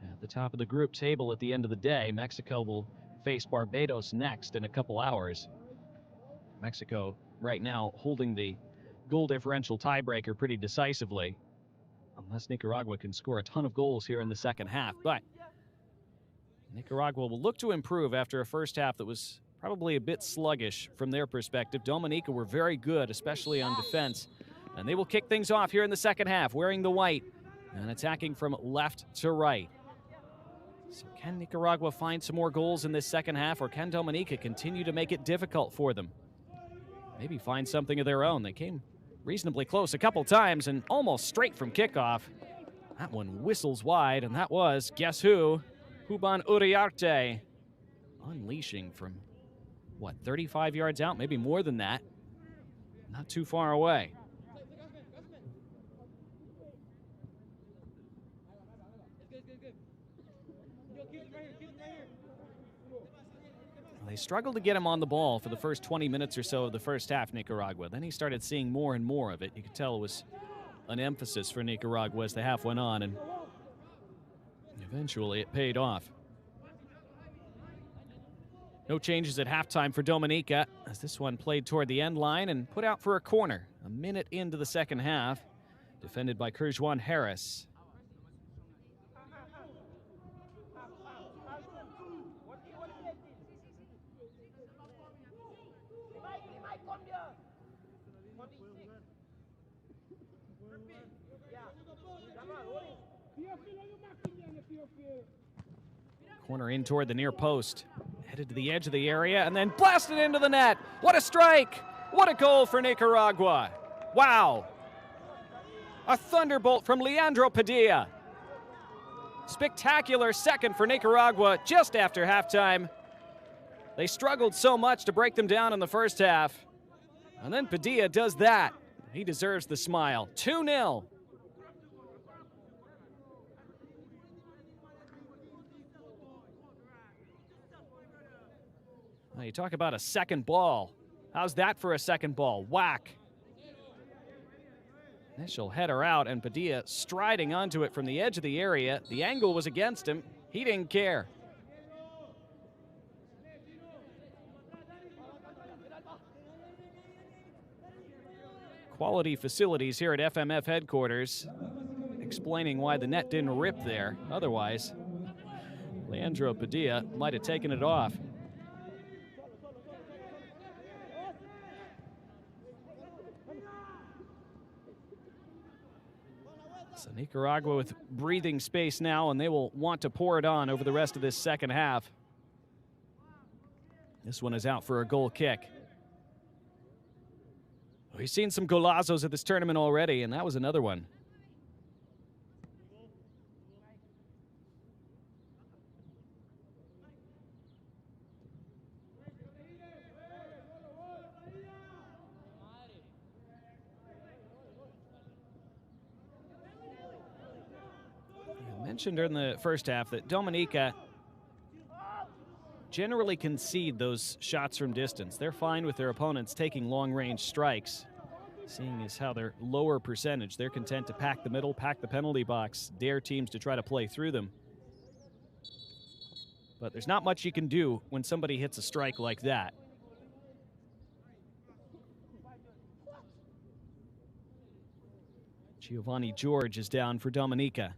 At the top of the group table at the end of the day, Mexico will face Barbados next in a couple hours. Mexico right now holding the goal differential tiebreaker pretty decisively, unless Nicaragua can score a ton of goals here in the second half. But Nicaragua will look to improve after a first half that was probably a bit sluggish from their perspective. Dominica were very good, especially on defense, and they will kick things off here in the second half, wearing the white and attacking from left to right. So can Nicaragua find some more goals in this second half, or can Dominica continue to make it difficult for them? Maybe find something of their own. They came reasonably close a couple times and almost straight from kickoff. That one whistles wide, and that was, guess who? Juban Uriarte. Unleashing from, 35 yards out? Maybe more than that. Not too far away. They struggled to get him on the ball for the first 20 minutes or so of the first half, Nicaragua. Then he started seeing more and more of it. You could tell it was an emphasis for Nicaragua as the half went on, and eventually it paid off. No changes at halftime for Dominica, as this one played toward the end line and put out for a corner a minute into the second half, defended by Kerjuan Harris. Corner in toward the near post. Headed to the edge of the area and then blasted into the net. What a strike! What a goal for Nicaragua. Wow. A thunderbolt from Leandro Padilla. Spectacular second for Nicaragua just after halftime. They struggled so much to break them down in the first half. And then Padilla does that. He deserves the smile. 2-0. Now you talk about a second ball. How's that for a second ball? Whack. Initial header out, and Padilla striding onto it from the edge of the area. The angle was against him. He didn't care. Quality facilities here at FMF headquarters, explaining why the net didn't rip there. Otherwise, Leandro Padilla might have taken it off. So Nicaragua with breathing space now, and they will want to pour it on over the rest of this second half. This one is out for a goal kick. We've seen some golazos at this tournament already, and that was another one. I mentioned during the first half that Dominica generally concede those shots from distance. They're fine with their opponents taking long-range strikes. Seeing as how they're lower percentage, they're content to pack the middle, pack the penalty box, dare teams to try to play through them. But there's not much you can do when somebody hits a strike like that. Giovanni George is down for Dominica.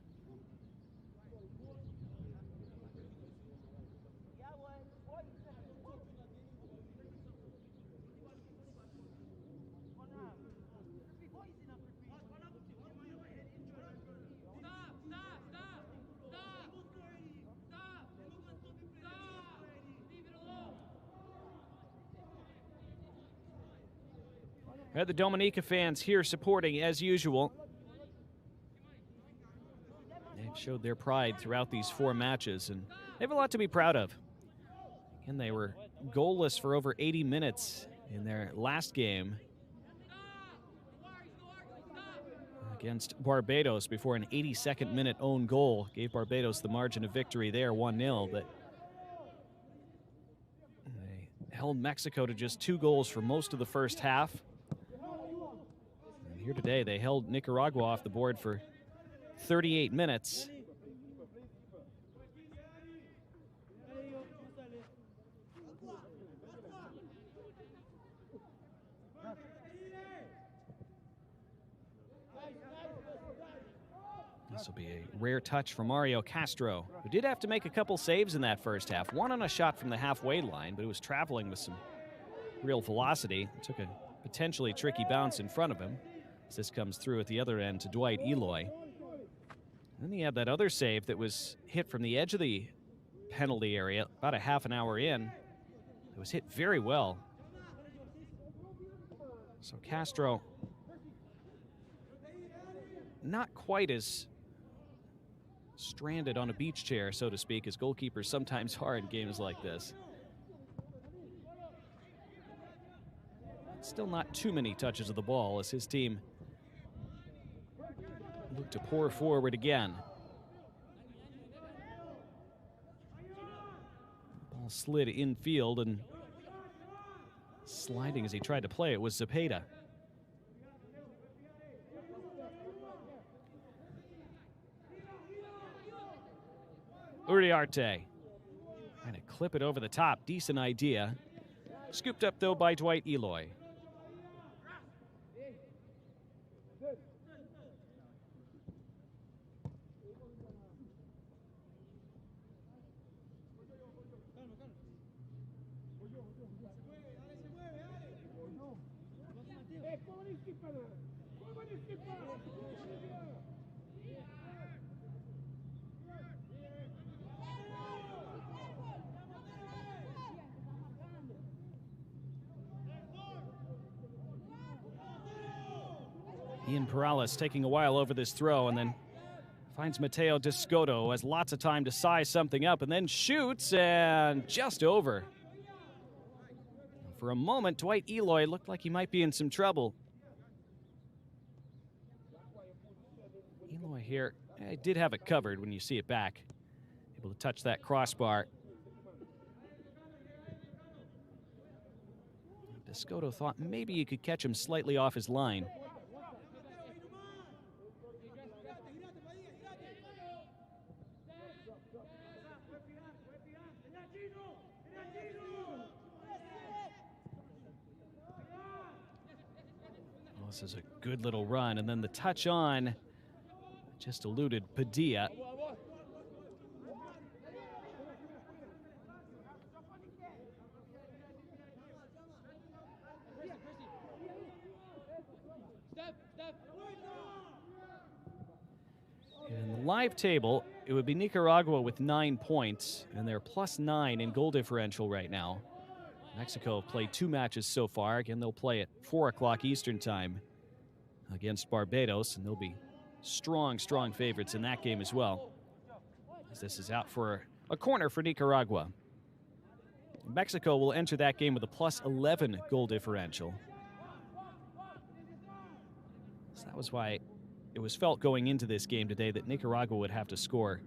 We had the Dominica fans here supporting as usual. showed their pride throughout these 4 matches, and they have a lot to be proud of. And they were goalless for over 80 minutes in their last game against Barbados before an 82nd minute own goal gave Barbados the margin of victory there, 1-0. But they held Mexico to just 2 goals for most of the first half. And here today, they held Nicaragua off the board for 38 minutes. This will be a rare touch from Mario Castro, who did have to make a couple saves in that first half. One on a shot from the halfway line, but it was traveling with some real velocity. It took a potentially tricky bounce in front of him as this comes through at the other end to Dwight Eloy. Then he had that other save that was hit from the edge of the penalty area about a half an hour in. It was hit very well. So Castro, not quite as stranded on a beach chair, so to speak, as goalkeepers sometimes are in games like this. Still not too many touches of the ball as his team look to pour forward again. Ball slid infield, and sliding as he tried to play it was Zepeda. Uriarte trying to clip it over the top. Decent idea. Scooped up, though, by Dwight Eloy. Ian Perales taking a while over this throw, and then finds Mateo Descoto, who has lots of time to size something up, and then shoots, and just over. For a moment, Dwight Eloy looked like he might be in some trouble. Eloy here, did have it covered when you see it back. Able to touch that crossbar. Descoto thought maybe he could catch him slightly off his line. This is a good little run, and then the touch on just eluded Padilla. In the live table, it would be Nicaragua with 9 points, and they're +9 in goal differential right now. Mexico have played 2 matches so far. Again, they'll play at 4 o'clock Eastern time against Barbados, and they'll be strong favorites in that game as well, as this is out for a corner for Nicaragua. Mexico will enter that game with a +11 goal differential. So that was why it was felt going into this game today that Nicaragua would have to score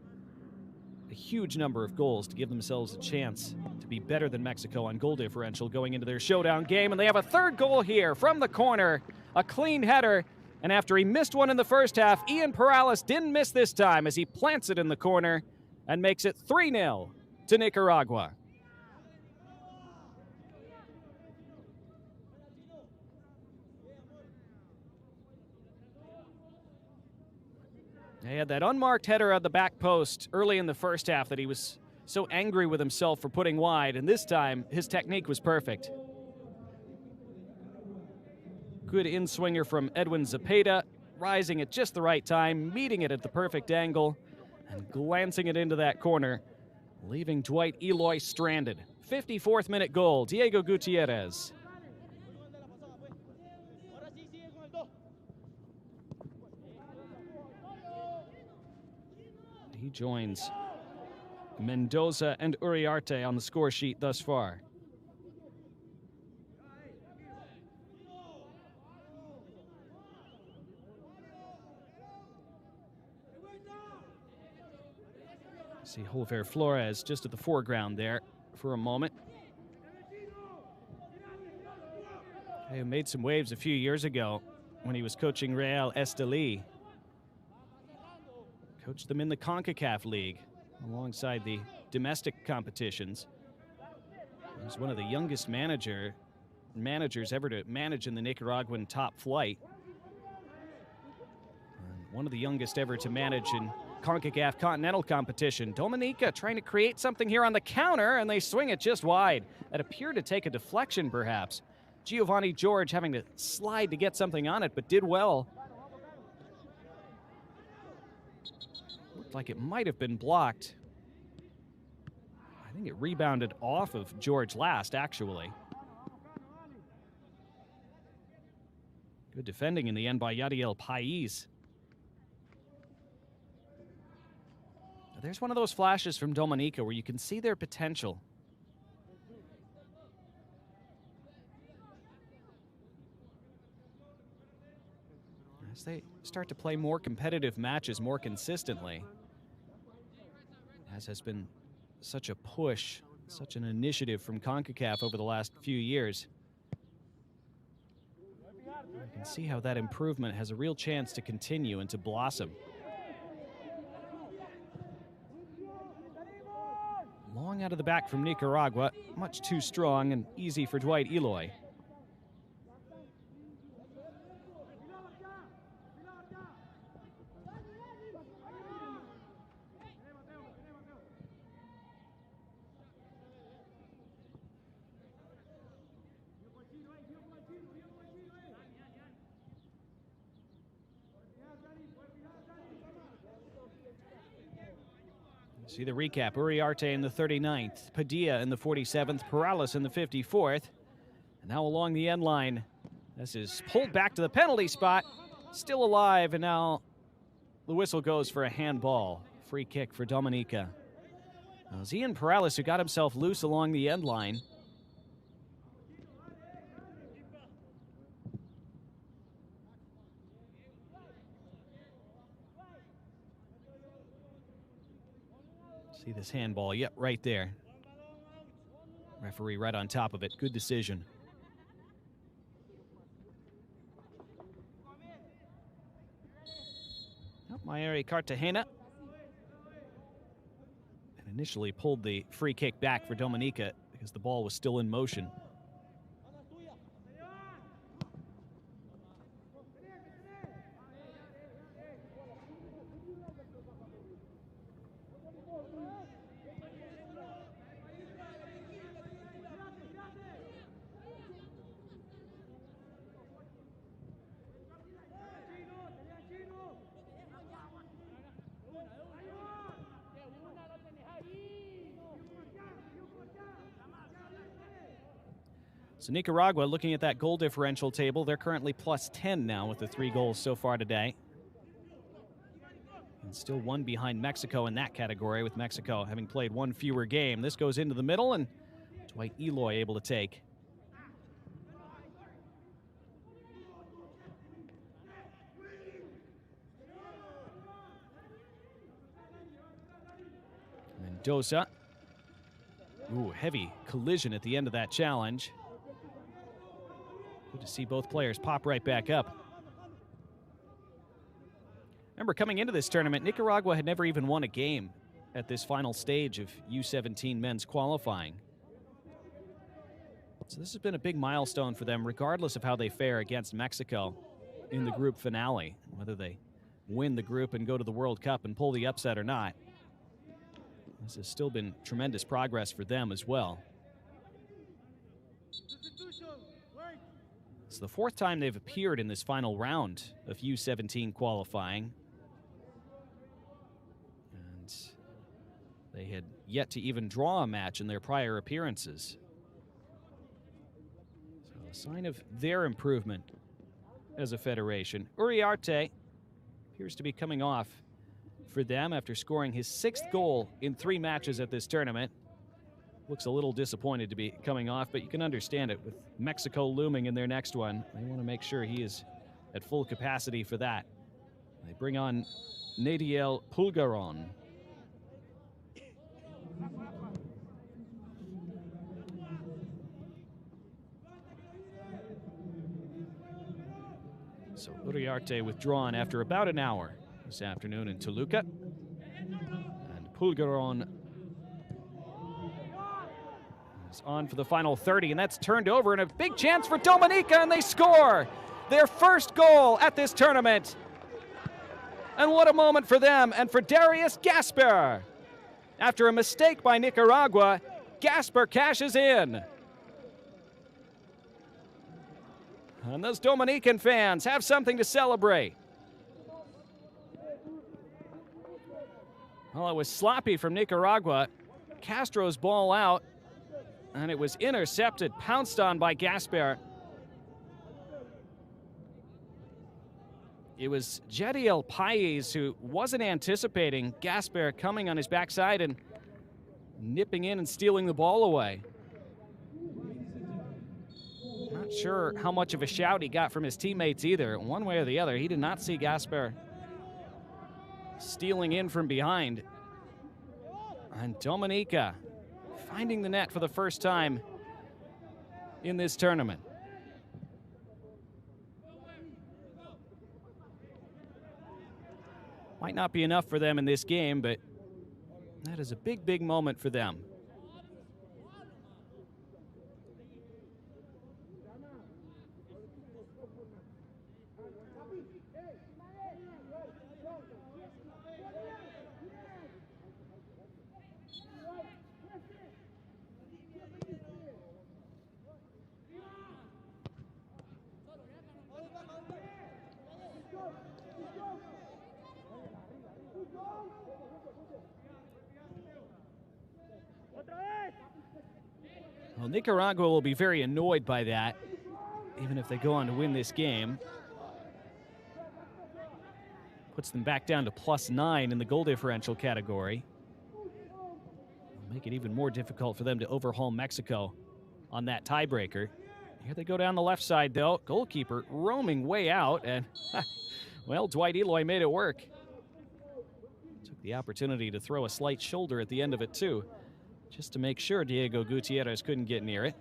a huge number of goals to give themselves a chance to be better than Mexico on goal differential going into their showdown game. And they have a third goal here from the corner, a clean header. And after he missed one in the first half, Ian Perales didn't miss this time as he plants it in the corner and makes it 3-0 to Nicaragua. He had that unmarked header at the back post early in the first half that he was so angry with himself for putting wide, and this time his technique was perfect. Good in-swinger from Edwin Zepeda, rising at just the right time, meeting it at the perfect angle, and glancing it into that corner, leaving Dwight Eloy stranded. 54th minute goal, Diego Gutierrez. He joins Mendoza and Uriarte on the score sheet thus far. See Jover Flores just at the foreground there for a moment. He made some waves a few years ago when he was coaching Real Estelí. Coached them in the Concacaf League alongside the domestic competitions. He was one of the youngest managers ever to manage in the Nicaraguan top flight. And one of the youngest ever to manage in Concacaf Continental competition. Dominica trying to create something here on the counter, and they swing it just wide. That appeared to take a deflection, perhaps. Giovanni George having to slide to get something on it, but did well. Looked like it might have been blocked. I think it rebounded off of George last, actually. Good defending in the end by Yadiel Pais. There's one of those flashes from Dominica where you can see their potential. As they start to play more competitive matches more consistently, as has been such a push, such an initiative from CONCACAF over the last few years. You can see how that improvement has a real chance to continue and to blossom. Long out of the back from Nicaragua, much too strong and easy for Dwight Eloy. See the recap. Uriarte in the 39th, Padilla in the 47th, Perales in the 54th. And now along the end line, this is pulled back to the penalty spot. Still alive, and now the whistle goes for a handball. Free kick for Dominica. Now, it was Ian Perales who got himself loose along the end line. See this handball, yep, right there. Referee right on top of it, good decision. Oh, Mayeri Cartagena. And initially pulled the free kick back for Dominica because the ball was still in motion. So Nicaragua, looking at that goal differential table, they're currently plus 10 now with the 3 goals so far today. And still one behind Mexico in that category, with Mexico having played 1 fewer game. This goes into the middle, and Dwight Eloy able to take. Mendoza. Ooh, heavy collision at the end of that challenge. Good to see both players pop right back up. Remember, coming into this tournament, Nicaragua had never even won a game at this final stage of U17 men's qualifying. So this has been a big milestone for them, regardless of how they fare against Mexico in the group finale, whether they win the group and go to the World Cup and pull the upset or not. This has still been tremendous progress for them as well. It's the 4th time they've appeared in this final round of U17 qualifying. And they had yet to even draw a match in their prior appearances. So a sign of their improvement as a federation. Uriarte appears to be coming off for them after scoring his 6th goal in 3 matches at this tournament. Looks a little disappointed to be coming off, but you can understand it with Mexico looming in their next one. They want to make sure he is at full capacity for that. They bring on Nadiel Pulgaron. So Uriarte withdrawn after about an hour this afternoon in Toluca. And Pulgaron is on for the final 30, and that's turned over, and a big chance for Dominica, and they score their first goal at this tournament. And what a moment for them and for Darius Gasper. After a mistake by Nicaragua, Gasper cashes in. And those Dominican fans have something to celebrate. Well, it was sloppy from Nicaragua. Castro's ball out, and it was intercepted, pounced on by Gasper. It was Jediel Pais who wasn't anticipating Gasper coming on his backside and nipping in and stealing the ball away. Not sure how much of a shout he got from his teammates either. One way or the other, he did not see Gasper stealing in from behind. And Dominica finding the net for the first time in this tournament. Might not be enough for them in this game, but that is a big, big moment for them. Well, Nicaragua will be very annoyed by that, even if they go on to win this game. Puts them back down to +9 in the goal differential category. It'll make it even more difficult for them to overhaul Mexico on that tiebreaker. Here they go down the left side, though. Goalkeeper roaming way out, and, well, Dwight Eloy made it work. Took the opportunity to throw a slight shoulder at the end of it, too, just to make sure Diego Gutierrez couldn't get near it.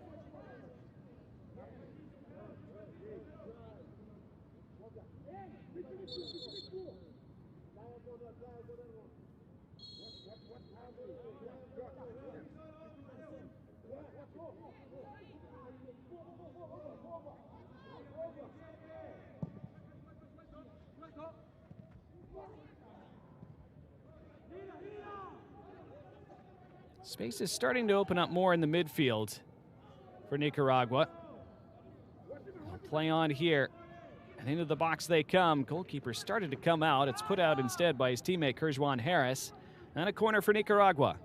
Space is starting to open up more in the midfield for Nicaragua. They'll play on here, and into the box they come. Goalkeeper started to come out. It's put out instead by his teammate Kerjuan Harris. And a corner for Nicaragua.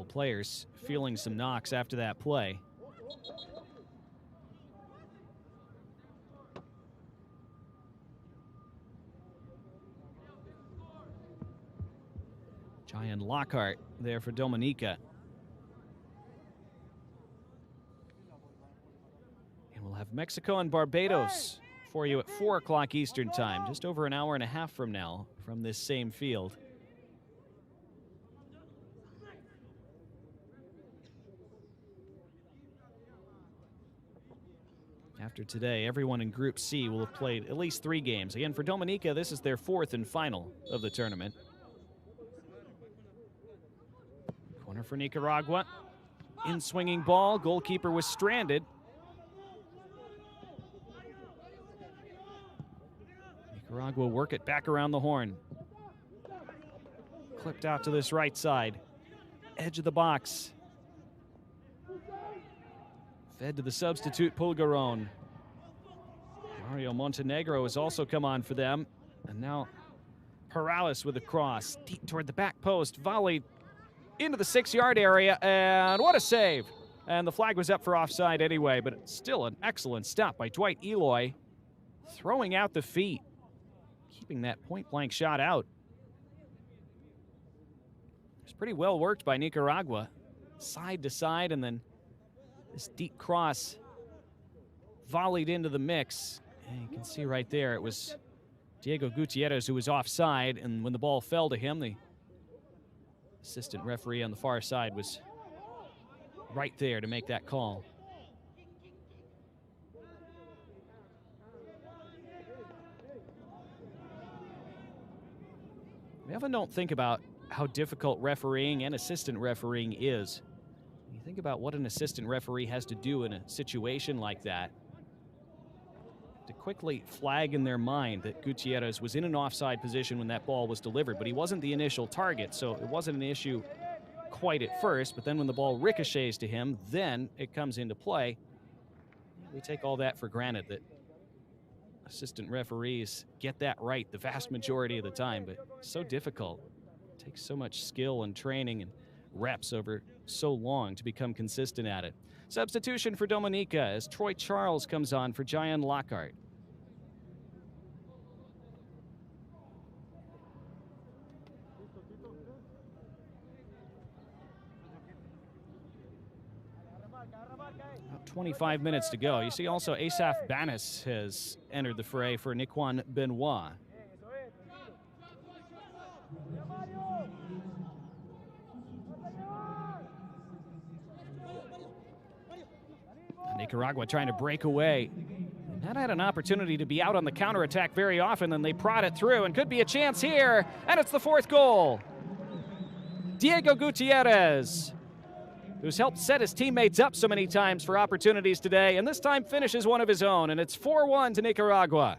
Players feeling some knocks after that play. Giant Lockhart there for Dominica. And we'll have Mexico and Barbados for you at 4 o'clock Eastern time, just over an hour and a half from now from this same field. After today, everyone in Group C will have played at least 3 games. Again, for Dominica, this is their 4th and final of the tournament. Corner for Nicaragua. In-swinging ball. Goalkeeper was stranded. Nicaragua work it back around the horn. Clipped out to this right side. Edge of the box. Fed to the substitute, Pulgaron. Mario Montenegro has also come on for them. And now Perales with a cross. Deep toward the back post. Volleyed into the 6-yard area, and what a save. And the flag was up for offside anyway, but it's still an excellent stop by Dwight Eloy, throwing out the feet, keeping that point-blank shot out. It's pretty well worked by Nicaragua, side to side, and then this deep cross volleyed into the mix. And you can see right there, it was Diego Gutierrez who was offside, and when the ball fell to him, the assistant referee on the far side was right there to make that call. We often don't think about how difficult refereeing and assistant refereeing is. You think about what an assistant referee has to do in a situation like that, to quickly flag in their mind that Gutierrez was in an offside position when that ball was delivered, but he wasn't the initial target, so it wasn't an issue quite at first, but then when the ball ricochets to him, then it comes into play. We take all that for granted, that assistant referees get that right the vast majority of the time, but it's so difficult. It takes so much skill and training and reps over so long to become consistent at it. Substitution for Dominica as Troy Charles comes on for Jayan Lockhart. About 25 minutes to go. You see also Asaf Banis has entered the fray for Niquan Benoit. Nicaragua trying to break away. Not had an opportunity to be out on the counterattack very often, and they prod it through, and could be a chance here, and it's the 4th goal. Diego Gutierrez, who's helped set his teammates up so many times for opportunities today, and this time finishes one of his own, and it's 4-1 to Nicaragua.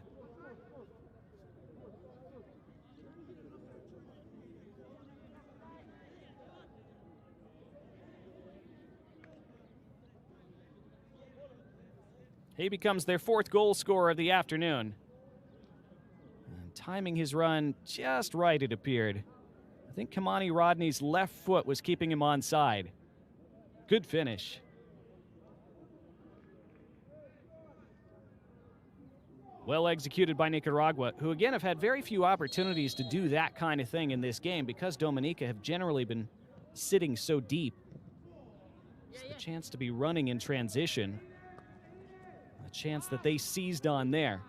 He becomes their 4th goal scorer of the afternoon. And timing his run just right, it appeared. I think Kamani Rodney's left foot was keeping him onside. Good finish. Well executed by Nicaragua, who again have had very few opportunities to do that kind of thing in this game because Dominica have generally been sitting so deep. It's the chance to be running in transition. A chance that they seized on there.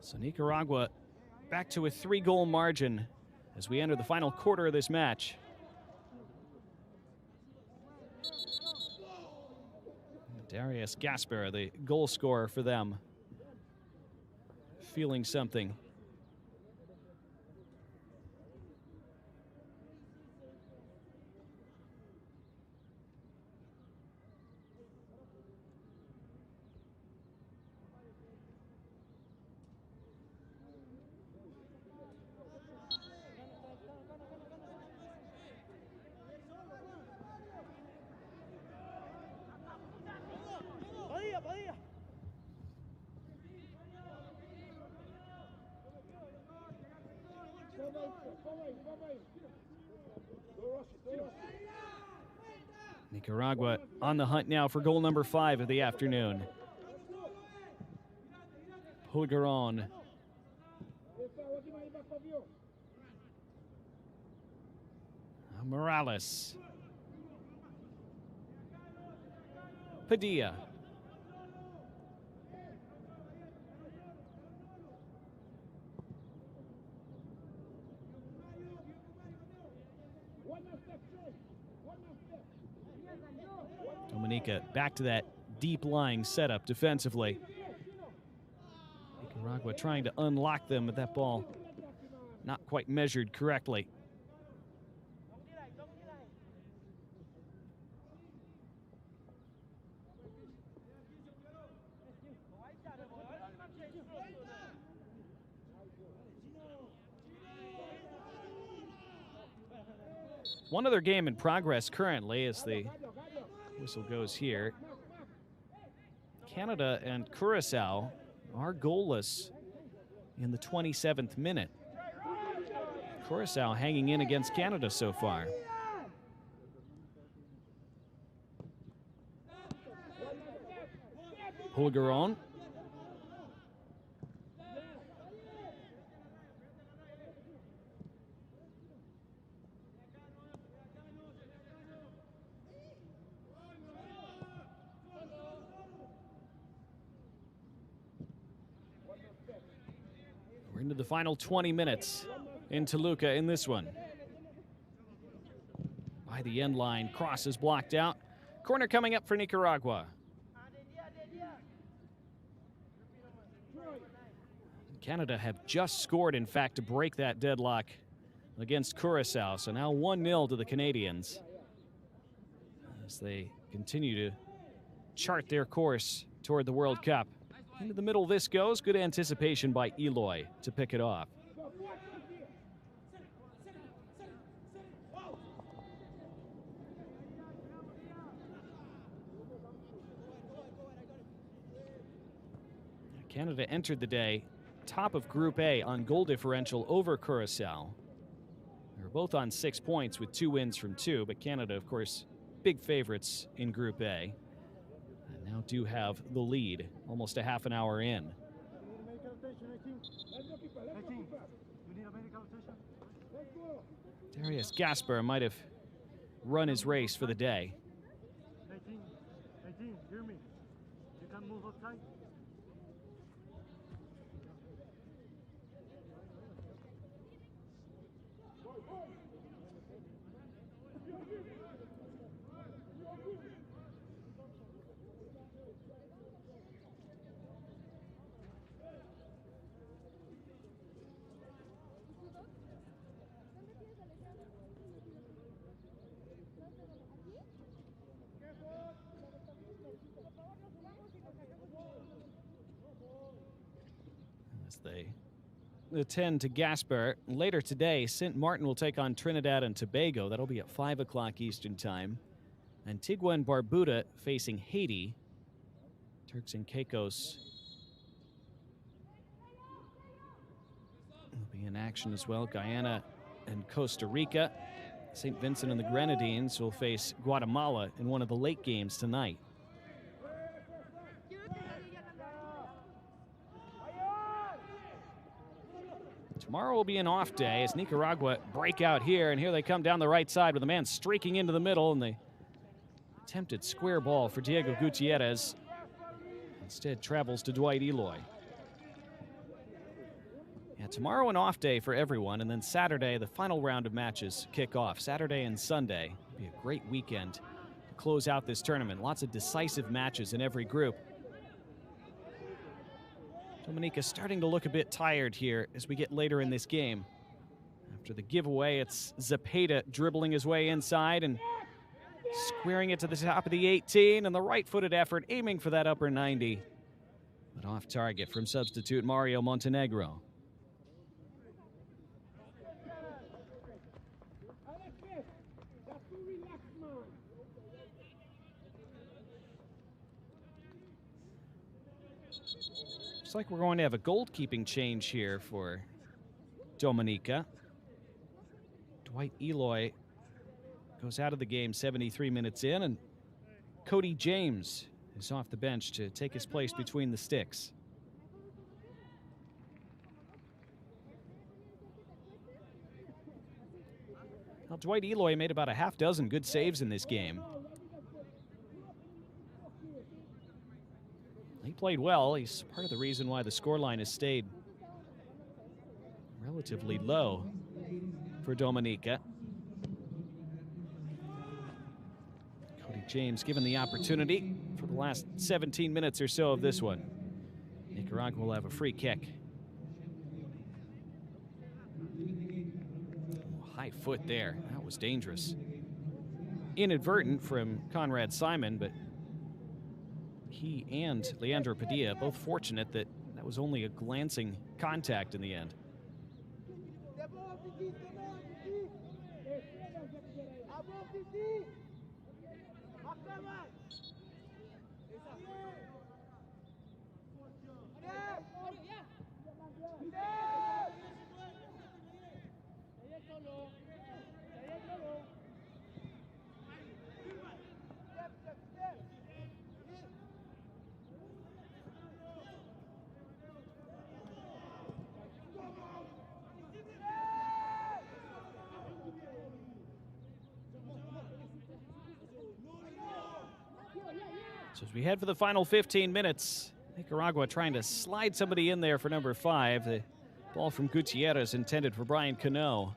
So Nicaragua back to a 3-goal margin as we enter the final quarter of this match. Darius Gasper, the goal scorer for them, feeling something. Nicaragua on the hunt now for goal number 5 of the afternoon. Pulgaron. Morales. Padilla. Dominica back to that deep-lying setup defensively. Nicaragua trying to unlock them, but that ball not quite measured correctly. One other game in progress currently as the whistle goes here. Canada and Curacao are goalless in the 27th minute. Curacao hanging in against Canada so far. Hulgaron. We're into the final 20 minutes in Toluca in this one. By the end line, cross is blocked out. Corner coming up for Nicaragua. Canada have just scored, in fact, to break that deadlock against Curacao. So now 1-0 to the Canadians as they continue to chart their course toward the World Cup. Into the middle this goes. Good anticipation by Eloy to pick it off. Canada entered the day top of Group A on goal differential over Curacao. They're both on 6 points with 2 wins from 2, but Canada, of course, big favorites in Group A. And now do have the lead almost a half an hour in. Darius Gasper might have run his race for the day. 18, hear me. You can move outside. They attend to Gasper. Later today, St. Martin will take on Trinidad and Tobago. That'll be at 5 o'clock Eastern Time. Antigua and Barbuda facing Haiti. Turks and Caicos will be in action as well. Guyana and Costa Rica. St. Vincent and the Grenadines will face Guatemala in one of the late games tonight. Tomorrow will be an off day as Nicaragua break out here, and here they come down the right side with a man streaking into the middle, and the attempted square ball for Diego Gutierrez instead travels to Dwight Eloy. Yeah, tomorrow an off day for everyone, and then Saturday the final round of matches kick off. Saturday and Sunday will be a great weekend to close out this tournament. Lots of decisive matches in every group. Dominica starting to look a bit tired here as we get later in this game. After the giveaway, it's Zepeda dribbling his way inside and squaring it to the top of the 18, and the right-footed effort aiming for that upper 90. But off target from substitute Mario Montenegro. Looks like we're going to have a goalkeeping change here for Dominica. Dwight Eloy goes out of the game 73 minutes in, and Cody James is off the bench to take his place between the sticks. Well, Dwight Eloy made about a half dozen good saves in this game. He played well. He's part of the reason why the scoreline has stayed relatively low for Dominica. Cody James given the opportunity for the last 17 minutes or so of this one. Nicaragua will have a free kick. High foot there. That was dangerous. Inadvertent from Conrad Simon, but he and Leandro Padilla both fortunate that that was only a glancing contact in the end. So as we head for the final 15 minutes, Nicaragua trying to slide somebody in there for number 5. The ball from Gutierrez intended for Brian Cano.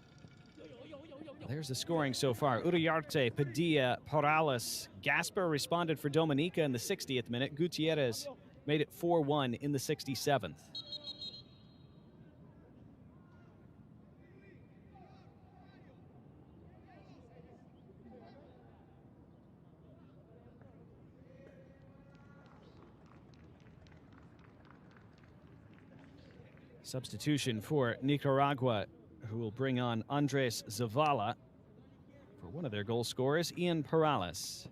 There's the scoring so far. Uriarte, Padilla, Morales. Gasper responded for Dominica in the 60th minute. Gutierrez made it 4-1 in the 67th. Substitution for Nicaragua, who will bring on Andres Zavala for one of their goal scorers, Ian Morales.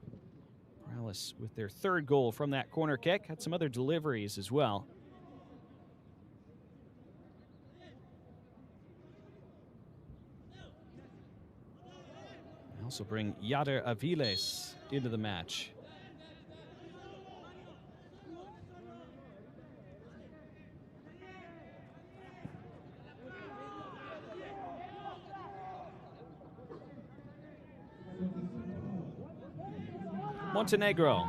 Morales with their 3rd goal from that corner kick. Had some other deliveries as well. They also bring Yader Aviles into the match. Montenegro.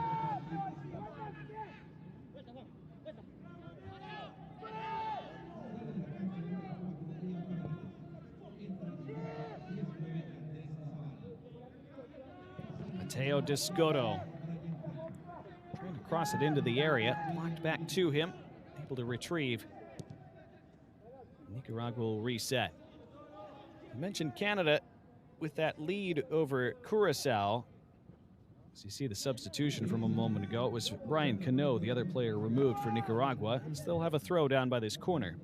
Mateo Descoto trying to cross it into the area. Blocked back to him. Able to retrieve. Nicaragua will reset. I mentioned Canada with that lead over Curaçao. As you see the substitution from a moment ago, it was Brian Cano, the other player removed for Nicaragua, and they'll have a throw down by this corner.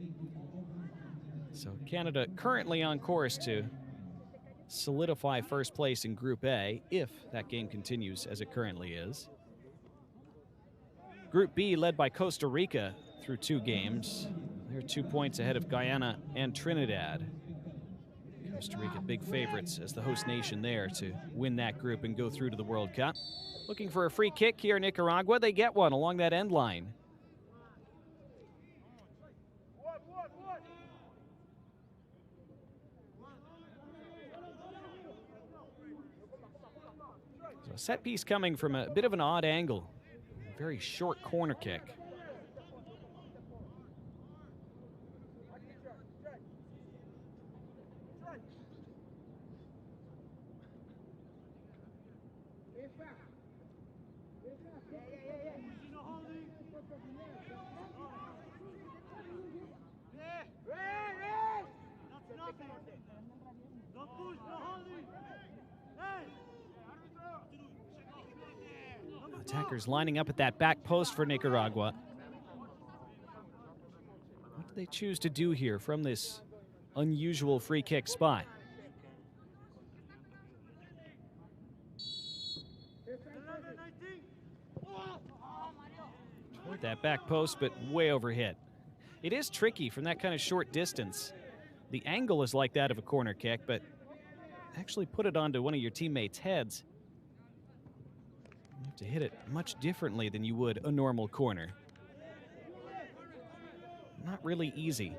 So Canada currently on course to solidify first place in Group A, if that game continues as it currently is. Group B led by Costa Rica through 2 games. They're 2 points ahead of Guyana and Trinidad. Costa Rica big favorites as the host nation there to win that group and go through to the World Cup. Looking for a free kick here in Nicaragua. They get one along that end line. So a set piece coming from a bit of an odd angle. A very short corner kick. Attackers lining up at that back post for Nicaragua. What do they choose to do here from this unusual free kick spot? Toward that back post, but way overhit. It is tricky from that kind of short distance. The angle is like that of a corner kick, but actually put it onto one of your teammates' heads. You have to hit it much differently than you would a normal corner. Not really easy.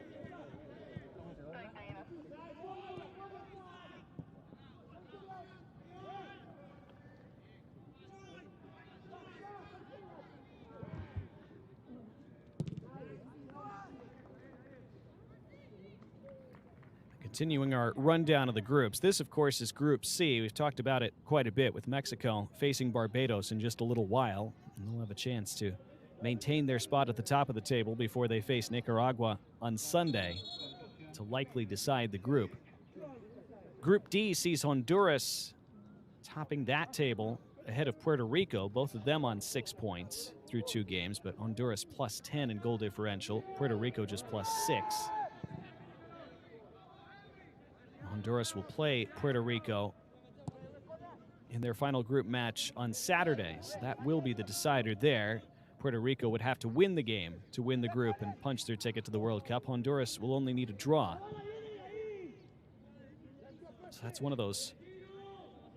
Continuing our rundown of the groups. This, of course, is Group C. We've talked about it quite a bit with Mexico facing Barbados in just a little while. And they'll have a chance to maintain their spot at the top of the table before they face Nicaragua on Sunday to likely decide the group. Group D sees Honduras topping that table ahead of Puerto Rico, both of them on 6 points through 2 games, but Honduras plus 10 in goal differential, Puerto Rico just plus 6. Honduras will play Puerto Rico in their final group match on Saturday. So that will be the decider there. Puerto Rico would have to win the game to win the group and punch their ticket to the World Cup. Honduras will only need a draw. So that's one of those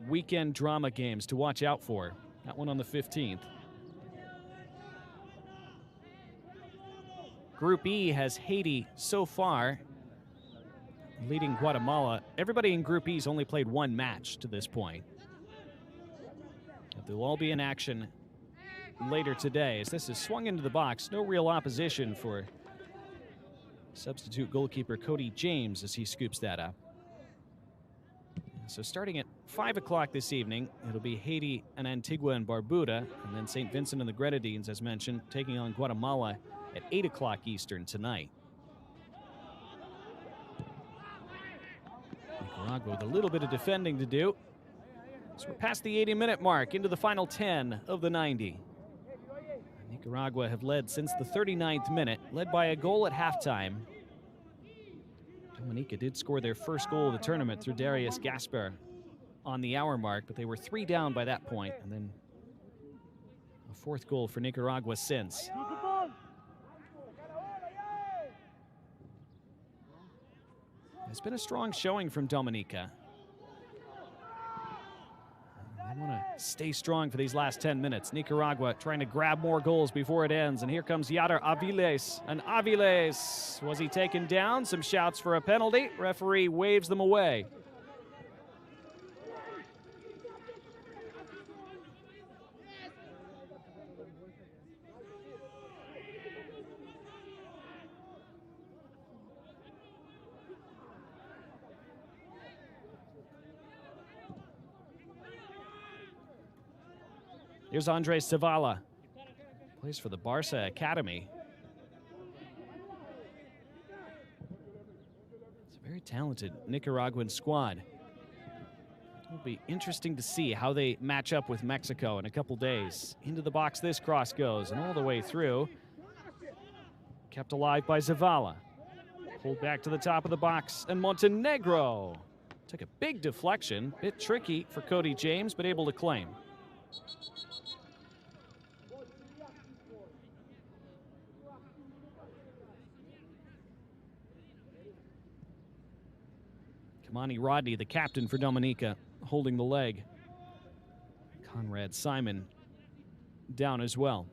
weekend drama games to watch out for. That one on the 15th. Group E has Haiti so far leading Guatemala. Everybody in Group E's only played one match to this point. They'll all be in action later today as this is swung into the box. No real opposition for substitute goalkeeper Cody James as he scoops that up. So starting at 5 o'clock this evening, it'll be Haiti and Antigua and Barbuda, and then St. Vincent and the Grenadines, as mentioned, taking on Guatemala at 8 o'clock Eastern tonight. Nicaragua with a little bit of defending to do. So we're past the 80-minute mark into the final 10 of the 90. Nicaragua have led since the 39th minute, led by a goal at halftime. Dominica did score their first goal of the tournament through Darius Gasper on the hour mark, but they were 3 down by that point, and then a 4th goal for Nicaragua since. It's been a strong showing from Dominica. They want to stay strong for these last 10 minutes. Nicaragua trying to grab more goals before it ends. And here comes Yadar Aviles. And Aviles, was he taken down? Some shouts for a penalty. Referee waves them away. Here's Andres Zavala. Plays for the Barca Academy. It's a very talented Nicaraguan squad. It'll be interesting to see how they match up with Mexico in a couple days. Into the box this cross goes, and all the way through. Kept alive by Zavala. Pulled back to the top of the box, and Montenegro took a big deflection. Bit tricky for Cody James, but able to claim. Kamani Rodney, the captain for Dominica, holding the leg. Conrad Simon down as well.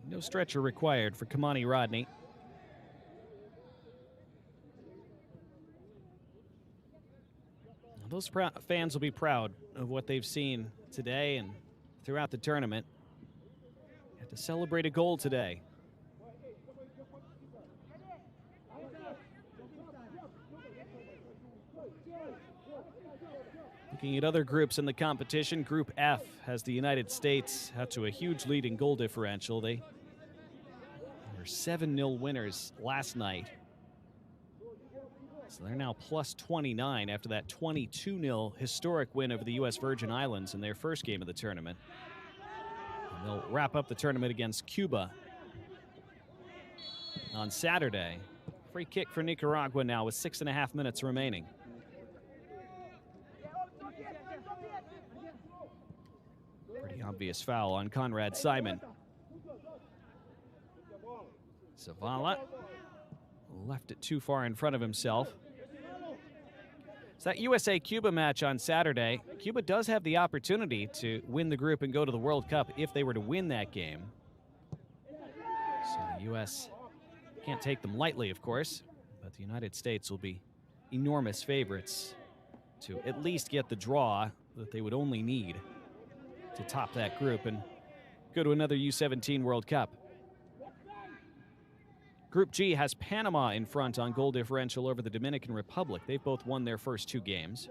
No stretcher required for Kamani Rodney. Those fans will be proud of what they've seen today and throughout the tournament. Have to celebrate a goal today. Looking at other groups in the competition, Group F has the United States out to a huge lead in goal differential. They were 7-0 winners last night. So they're now plus 29 after that 22-0 historic win over the U.S. Virgin Islands in their first game of the tournament. And they'll wrap up the tournament against Cuba on Saturday. Free kick for Nicaragua now with 6.5 minutes remaining. Pretty obvious foul on Conrad Simon. Zavala left it too far in front of himself. So that USA-Cuba match on Saturday, Cuba does have the opportunity to win the group and go to the World Cup if they were to win that game. So the U.S. can't take them lightly, of course, but the United States will be enormous favorites to at least get the draw that they would only need to top that group and go to another U-17 World Cup. Group G has Panama in front on goal differential over the Dominican Republic. They've both won their first 2 games.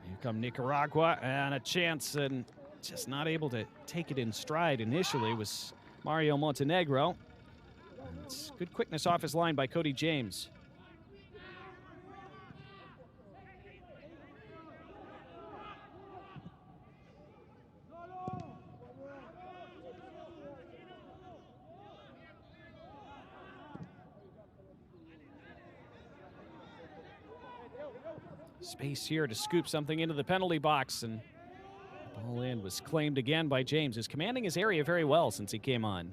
Here come Nicaragua, and a chance, and just not able to take it in stride initially was Mario Montenegro. It's good quickness off his line by Cody James. Space here to scoop something into the penalty box, and the ball in was claimed again by James, who's commanding his area very well since he came on.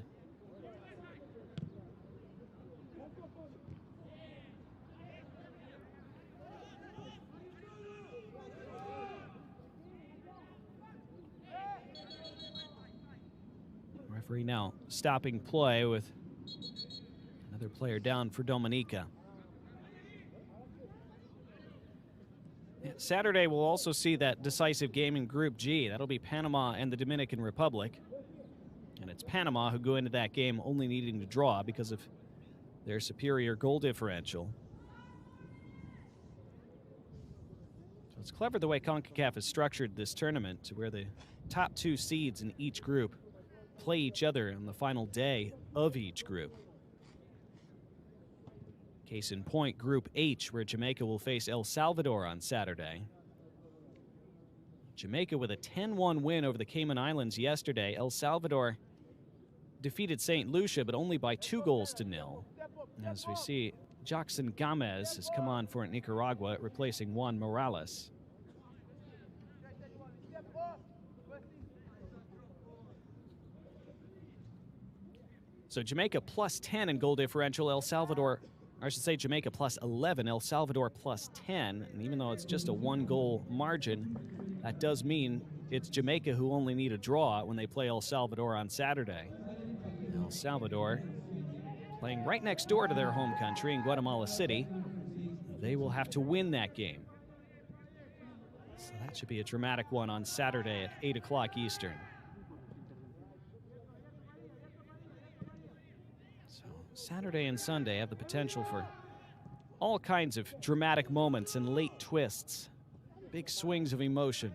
Referee now stopping play with another player down for Dominica. Saturday we'll also see that decisive game in Group G. That'll be Panama and the Dominican Republic. And it's Panama who go into that game only needing to draw because of their superior goal differential. So it's clever the way Concacaf has structured this tournament to where the top 2 seeds in each group play each other on the final day of each group. Case in point, Group H, where Jamaica will face El Salvador on Saturday. Jamaica with a 10-1 win over the Cayman Islands yesterday. El Salvador defeated St. Lucia, but only by 2-0. As we see, Jackson Gomez has come on for Nicaragua, replacing Juan Morales. So Jamaica plus 10 in goal differential, El Salvador, or I should say Jamaica plus 11, El Salvador plus 10. And even though it's just a 1-goal margin, that does mean it's Jamaica who only need a draw when they play El Salvador on Saturday. El Salvador playing right next door to their home country in Guatemala City. They will have to win that game. So that should be a dramatic one on Saturday at 8 o'clock Eastern. Saturday and Sunday have the potential for all kinds of dramatic moments and late twists, big swings of emotion.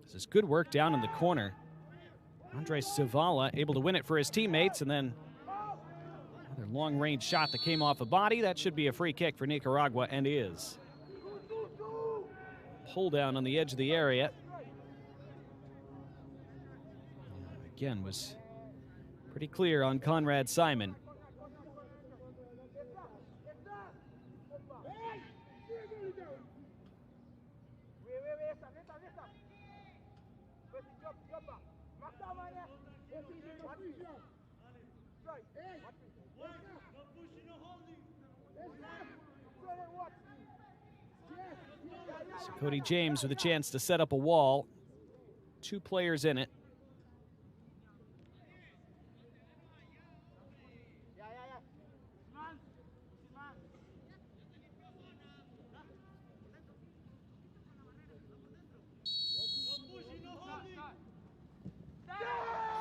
This is good work down in the corner. Andres Zavala able to win it for his teammates, and then another long-range shot that came off a body. That should be a free kick for Nicaragua, and is. Pull down on the edge of the area. Again, was pretty clear on Conrad Simon. So Cody James with a chance to set up a wall. 2 players in it.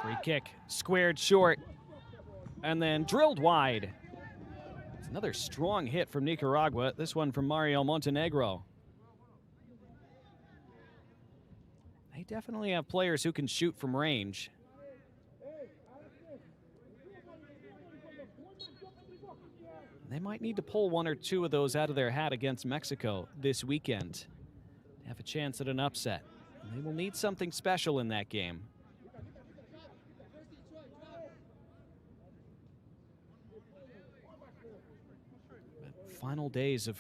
Free kick, squared short, and then drilled wide. It's another strong hit from Nicaragua, this one from Mario Montenegro. They definitely have players who can shoot from range. They might need to pull 1 or 2 of those out of their hat against Mexico this weekend to have a chance at an upset. And they will need something special in that game. But final days of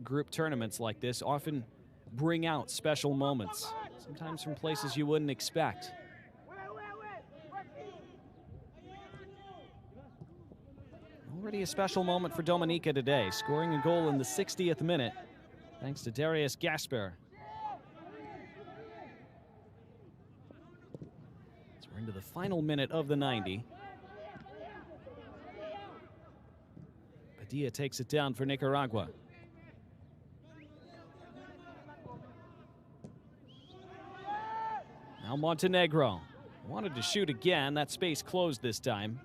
group tournaments like this often bring out special moments, sometimes from places you wouldn't expect. Already a special moment for Dominica today, scoring a goal in the 60th minute, thanks to Darius Gasper. So we're into the final minute of the 90. Padilla takes it down for Nicaragua. Now Montenegro wanted to shoot again. That space closed this time.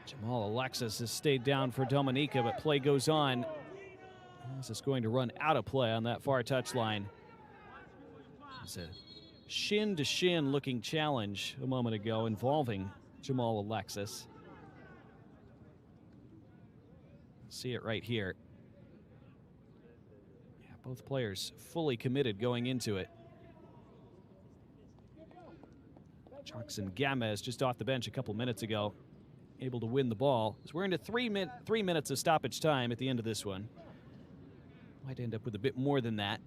Jamal Alexis has stayed down for Dominica, but play goes on. This is going to run out of play on that far touchline. It's a shin-to-shin looking challenge a moment ago involving Jamal Alexis. See it right here. Yeah, both players fully committed going into it. Jackson Gamez just off the bench a couple minutes ago, able to win the ball. As we're into 3 minutes of stoppage time at the end of this one. Might end up with a bit more than that.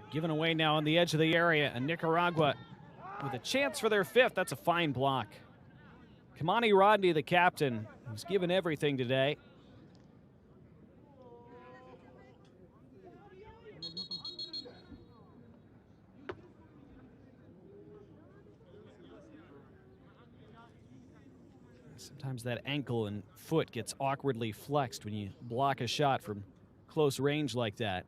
Given away now on the edge of the area, and Nicaragua with a chance for their fifth. That's a fine block. Kamani Rodney, the captain, who's given everything today. Sometimes that ankle and foot gets awkwardly flexed when you block a shot from close range like that.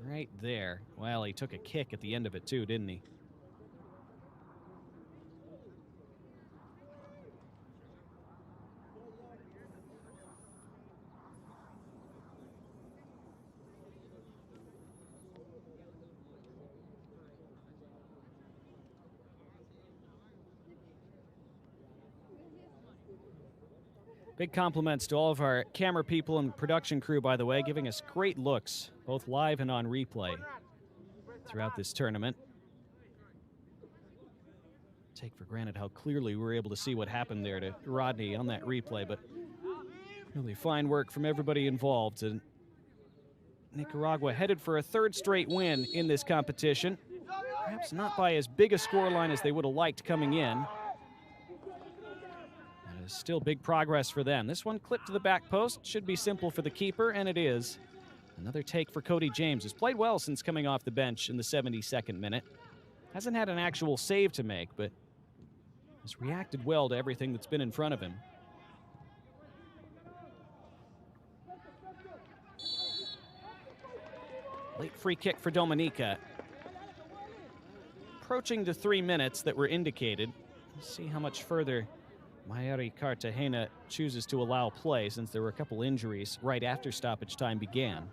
Right there. Well, he took a kick at the end of it too, didn't he? Big compliments to all of our camera people and production crew, by the way, giving us great looks, both live and on replay throughout this tournament. Take for granted how clearly we were able to see what happened there to Rodney on that replay, but really fine work from everybody involved. And Nicaragua headed for a third straight win in this competition. Perhaps not by as big a scoreline as they would have liked coming in. Still big progress for them. This one clipped to the back post. Should be simple for the keeper, and it is. Another take for Cody James. Has played well since coming off the bench in the 72nd minute. Hasn't had an actual save to make, but has reacted well to everything that's been in front of him. Late free kick for Dominica. Approaching the 3 minutes that were indicated. Let's see how much further Mayari Cartagena chooses to allow play, since there were a couple injuries right after stoppage time began.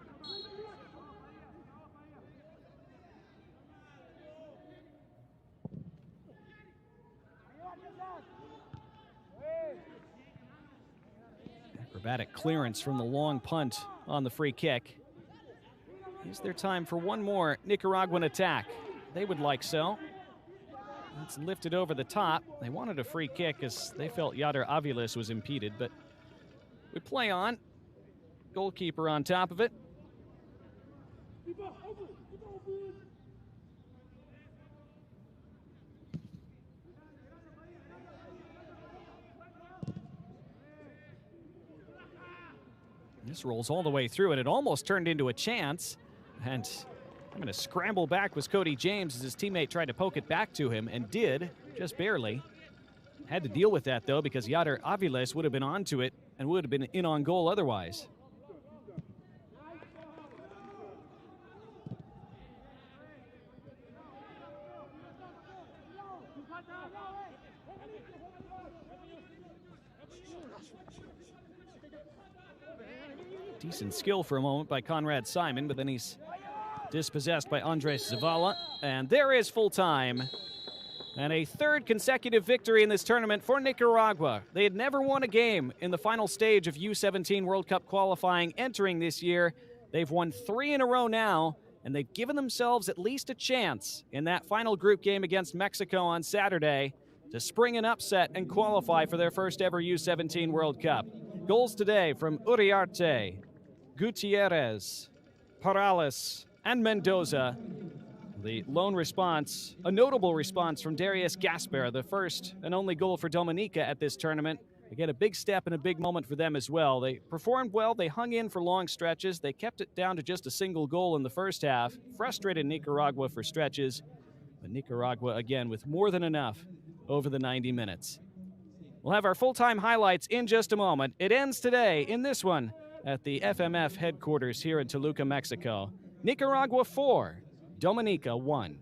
Acrobatic clearance from the long punt on the free kick. Is there time for one more Nicaraguan attack? They would like so. It's lifted over the top. They wanted a free kick as they felt Yader Aviles was impeded, but we play on. Goalkeeper on top of it. This rolls all the way through, and it almost turned into a chance. And I'm going to scramble back was Cody James as his teammate tried to poke it back to him, and did, just barely. Had to deal with that, though, because Yader Aviles would have been onto it and would have been in on goal otherwise. Decent skill for a moment by Conrad Simon, but then he's dispossessed by Andres Zavala. And there is full time. And a third consecutive victory in this tournament for Nicaragua. They had never won a game in the final stage of U17 World Cup qualifying entering this year. They've won 3 in a row now, and they've given themselves at least a chance in that final group game against Mexico on Saturday to spring an upset and qualify for their first ever U17 World Cup. Goals today from Uriarte, Gutierrez, Parales, and Mendoza. The lone response, a notable response from Darius Gasper, the first and only goal for Dominica at this tournament. Again, a big step and a big moment for them as well. They performed well, they hung in for long stretches, they kept it down to just a single goal in the first half, frustrated Nicaragua for stretches, but Nicaragua again with more than enough over the 90 minutes. We'll have our full-time highlights in just a moment. It ends today in this one at the FMF headquarters here in Toluca, Mexico. Nicaragua 4. Dominica 1.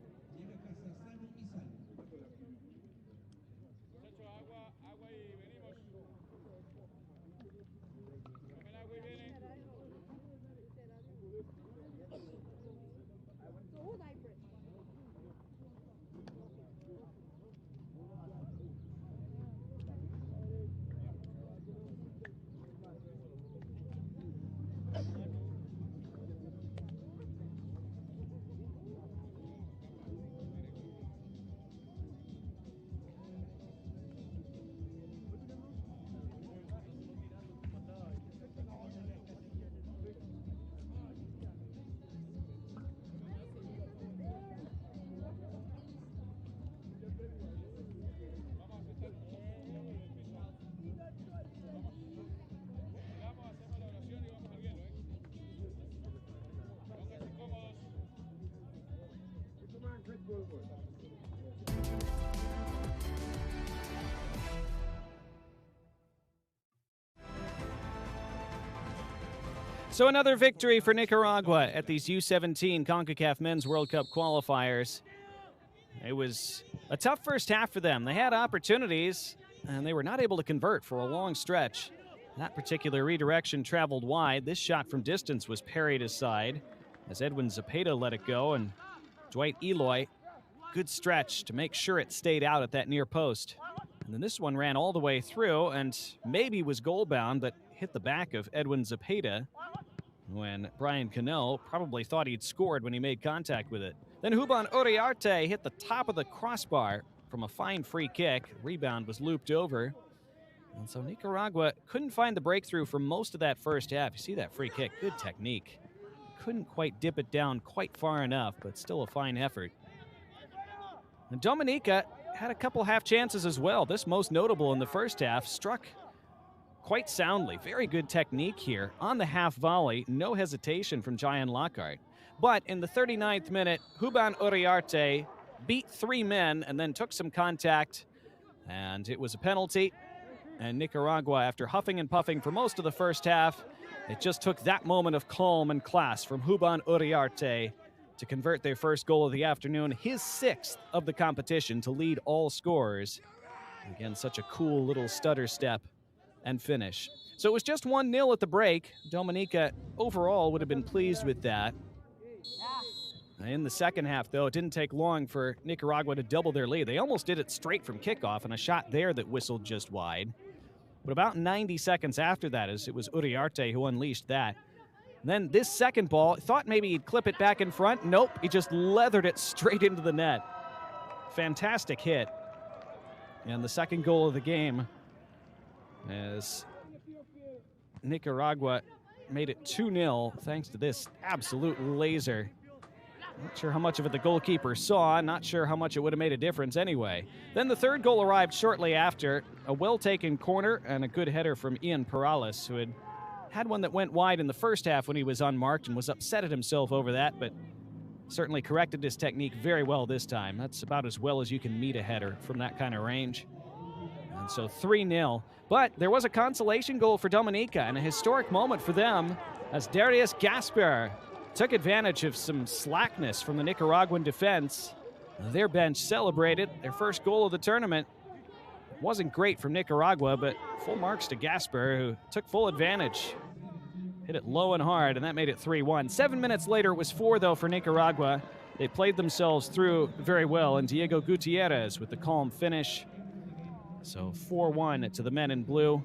So another victory for Nicaragua at these U17 Concacaf Men's World Cup qualifiers. It was a tough first half for them. They had opportunities, and they were not able to convert for a long stretch. That particular redirection traveled wide. This shot from distance was parried aside as Edwin Zepeda let it go, and Dwight Eloy, good stretch to make sure it stayed out at that near post. And then this one ran all the way through and maybe was goal-bound, but hit the back of Edwin Zepeda when Brian Cano probably thought he'd scored when he made contact with it. Then Huban Uriarte hit the top of the crossbar from a fine free kick. Rebound was looped over. And so Nicaragua couldn't find the breakthrough for most of that first half. You see that free kick, good technique. Couldn't quite dip it down quite far enough, but still a fine effort. And Dominica had a couple half chances as well. This most notable in the first half, struck quite soundly. Very good technique here. On the half volley, no hesitation from Jayan Lockhart. But in the 39th minute, Huban Uriarte beat 3 men and then took some contact, and it was a penalty. And Nicaragua, after huffing and puffing for most of the first half, it just took that moment of calm and class from Huban Uriarte to convert their first goal of the afternoon, his 6th of the competition, to lead all scorers. Again, such a cool little stutter step and finish. So it was just 1-0 at the break. Dominica overall would have been pleased with that. In the second half, though, it didn't take long for Nicaragua to double their lead. They almost did it straight from kickoff, and a shot there that whistled just wide. But about 90 seconds after that, as it was Uriarte who unleashed that. And then this second ball, thought maybe he'd clip it back in front. Nope, he just leathered it straight into the net. Fantastic hit. And the second goal of the game, as Nicaragua made it 2-0 thanks to this absolute laser. Not sure how much of it the goalkeeper saw, not sure how much it would have made a difference anyway. Then the third goal arrived shortly after, a well-taken corner and a good header from Ian Perales, who had one that went wide in the first half when he was unmarked and was upset at himself over that, but certainly corrected his technique very well this time. That's about as well as you can meet a header from that kind of range. And so 3-0. But there was a consolation goal for Dominica and a historic moment for them as Darius Gasper took advantage of some slackness from the Nicaraguan defense. Their bench celebrated their first goal of the tournament. It wasn't great from Nicaragua, but full marks to Gasper, who took full advantage. hit it low and hard, and that made it 3-1. 7 minutes later, it was 4, though, for Nicaragua. They played themselves through very well, and Diego Gutierrez with the calm finish. So 4-1 to the men in blue.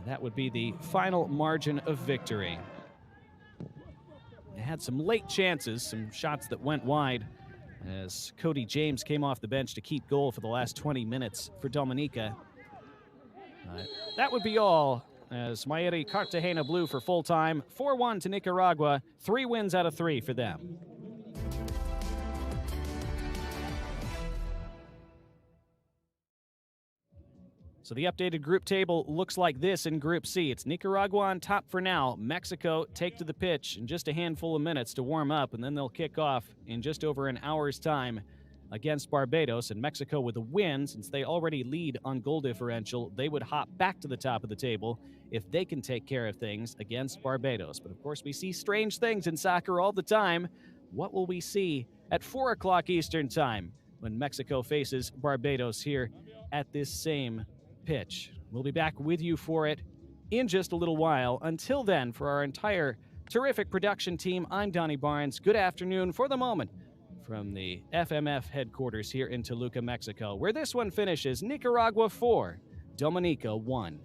That would be the final margin of victory. They had some late chances, some shots that went wide, as Cody James came off the bench to keep goal for the last 20 minutes for Dominica. That would be all, as Mayeri Cartagena blue for full time. 4-1 to Nicaragua, 3 wins out of 3 for them. So the updated group table looks like this in Group C. It's Nicaragua on top for now. Mexico take to the pitch in just a handful of minutes to warm up, and then they'll kick off in just over an hour's time against Barbados. And Mexico with a win, since they already lead on goal differential, they would hop back to the top of the table if they can take care of things against Barbados. But of course, we see strange things in soccer all the time. What will we see at 4 o'clock Eastern time when Mexico faces Barbados here at this same pitch? We'll be back with you for it in just a little while. Until then, for our entire terrific production team, I'm Donnie Barnes. Good afternoon for the moment from the FMF headquarters here in Toluca, Mexico, where this one finishes Nicaragua 4, Dominica 1.